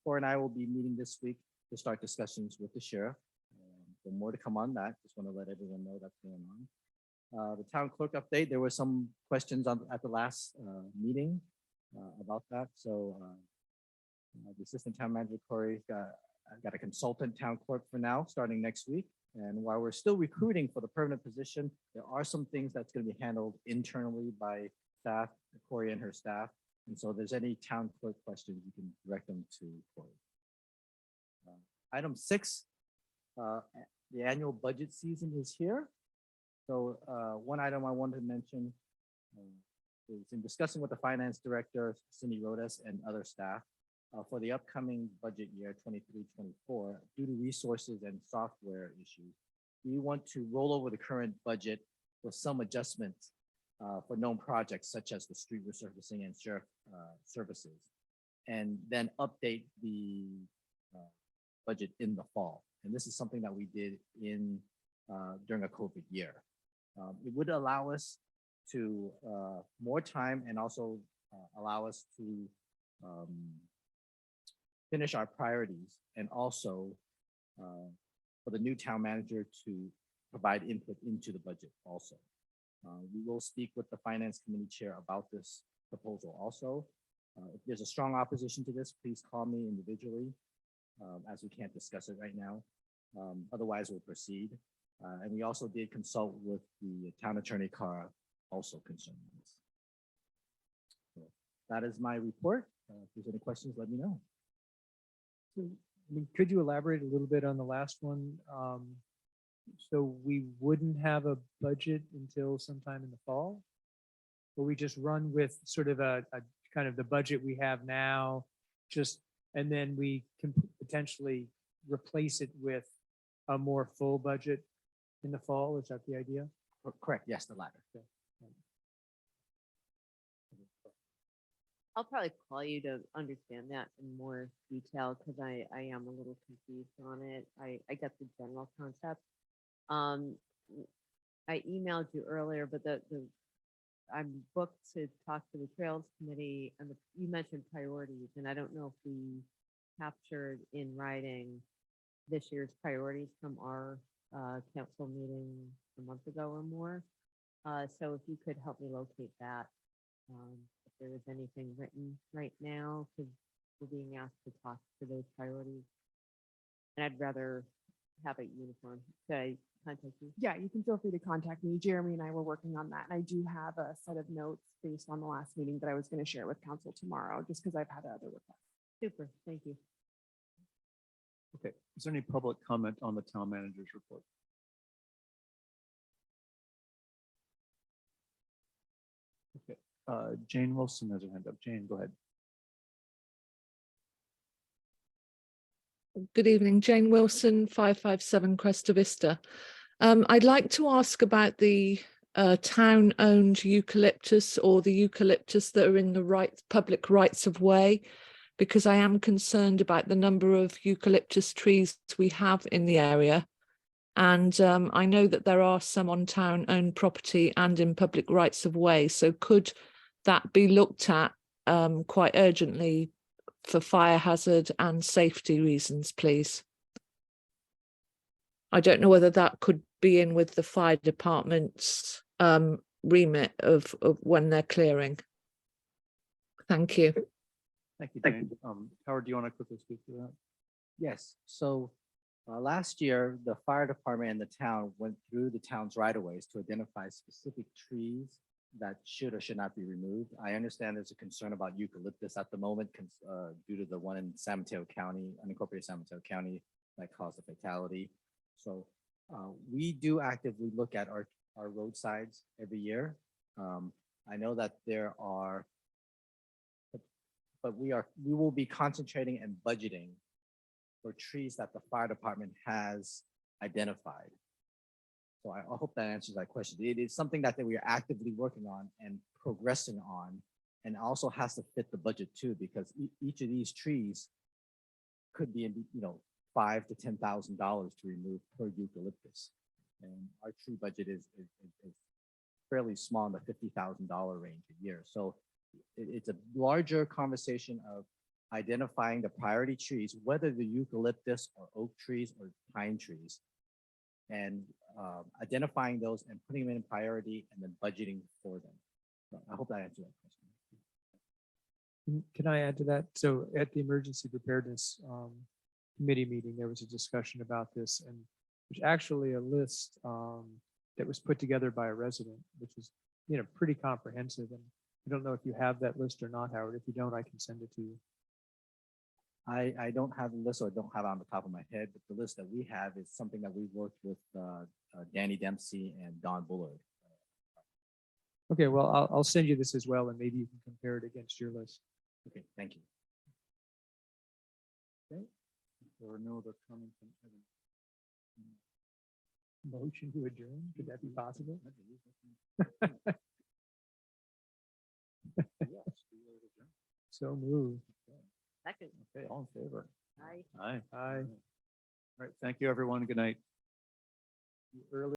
Cora and I will be meeting this week to start discussions with the sheriff. So more to come on that. Just want to let everyone know that's going on. The town clerk update. There were some questions at the last meeting about that. So the assistant town manager Corey got a consultant town clerk for now, starting next week. And while we're still recruiting for the permanent position, there are some things that's going to be handled internally by staff, Corey and her staff. And so if there's any town clerk questions, you can direct them to Corey. Item 6, the annual budget season is here. So one item I wanted to mention is in discussing with the finance director, Cindy Rodas, and other staff for the upcoming budget year 23-24, due to resources and software issues, we want to roll over the current budget with some adjustments for known projects such as the street resurfacing and sheriff services, and then update the budget in the fall. And this is something that we did during a COVID year. It would allow us to more time and also allow us to finish our priorities and also for the new town manager to provide input into the budget also. We will speak with the finance committee chair about this proposal also. If there's a strong opposition to this, please call me individually, as we can't discuss it right now. Otherwise, we'll proceed. And we also did consult with the town attorney, Cara, also concerning this. So that is my report. If there's any questions, let me know. So, I mean, could you elaborate a little bit on the last one? So we wouldn't have a budget until sometime in the fall? Or we just run with sort of a kind of the budget we have now, and then we can potentially replace it with a more full budget in the fall? Is that the idea? Correct, yes, the latter. I'll probably call you to understand that in more detail because I am a little confused on it. I get the general concept. I emailed you earlier, but I'm booked to talk to the Trails Committee and you mentioned priorities, and I don't know if we captured in writing this year's priorities from our council meeting a month ago or more. So if you could help me locate that, if there is anything written right now, because we're being asked to talk to those priorities. And I'd rather have it uniform. Should I contact you? Yeah, you can feel free to contact me. Jeremy and I were working on that. And I do have a set of notes based on the last meeting that I was going to share with council tomorrow, just because I've had other requests. Super, thank you. Okay, is there any public comment on the town manager's report? Okay, Jane Wilson has her hand up. Jane, go ahead. Good evening, Jane Wilson, 557 Cresta Vista. I'd like to ask about the town-owned eucalyptus or the eucalyptus that are in the public rights of way, because I am concerned about the number of eucalyptus trees we have in the area. And I know that there are some on town-owned property and in public rights of way. So could that be looked at quite urgently for fire hazard and safety reasons, please? I don't know whether that could be in with the fire department's remit of when they're clearing. Thank you. Thank you, Jane. Howard, do you want to quickly speak to that? Yes, so last year, the fire department and the town went through the town's right-of-ways to identify specific trees that should or should not be removed. I understand there's a concern about eucalyptus at the moment due to the one in San Mateo County, unincorporated San Mateo County, that caused a fatality. So we do actively look at our roadsides every year. I know that there are, but we will be concentrating and budgeting for trees that the fire department has identified. So I hope that answers that question. It is something that we are actively working on and progressing on, and also has to fit the budget too, because each of these trees could be, $5,000 to $10,000 to remove per eucalyptus. And our tree budget is fairly small in the $50,000 range a year. So it's a larger conversation of identifying the priority trees, whether the eucalyptus or oak trees or pine trees, and identifying those and putting them in priority and then budgeting for them. So I hope that answers that question. Can I add to that? So at the emergency preparedness committee meeting, there was a discussion about this, and there's actually a list that was put together by a resident, which is, pretty comprehensive. And I don't know if you have that list or not, Howard. If you don't, I can send it to you. I don't have the list, or I don't have it on the top of my head, but the list that we have is something that we worked with Danny Dempsey and Don Bullard. Okay, well, I'll send you this as well, and maybe you can compare it against your list. Okay, thank you. Okay, there are no other comments. Motion to adjourn, could that be possible? So moved. Second. Okay, all in favor? Aye. Aye. Aye. All right, thank you, everyone. Good night. Early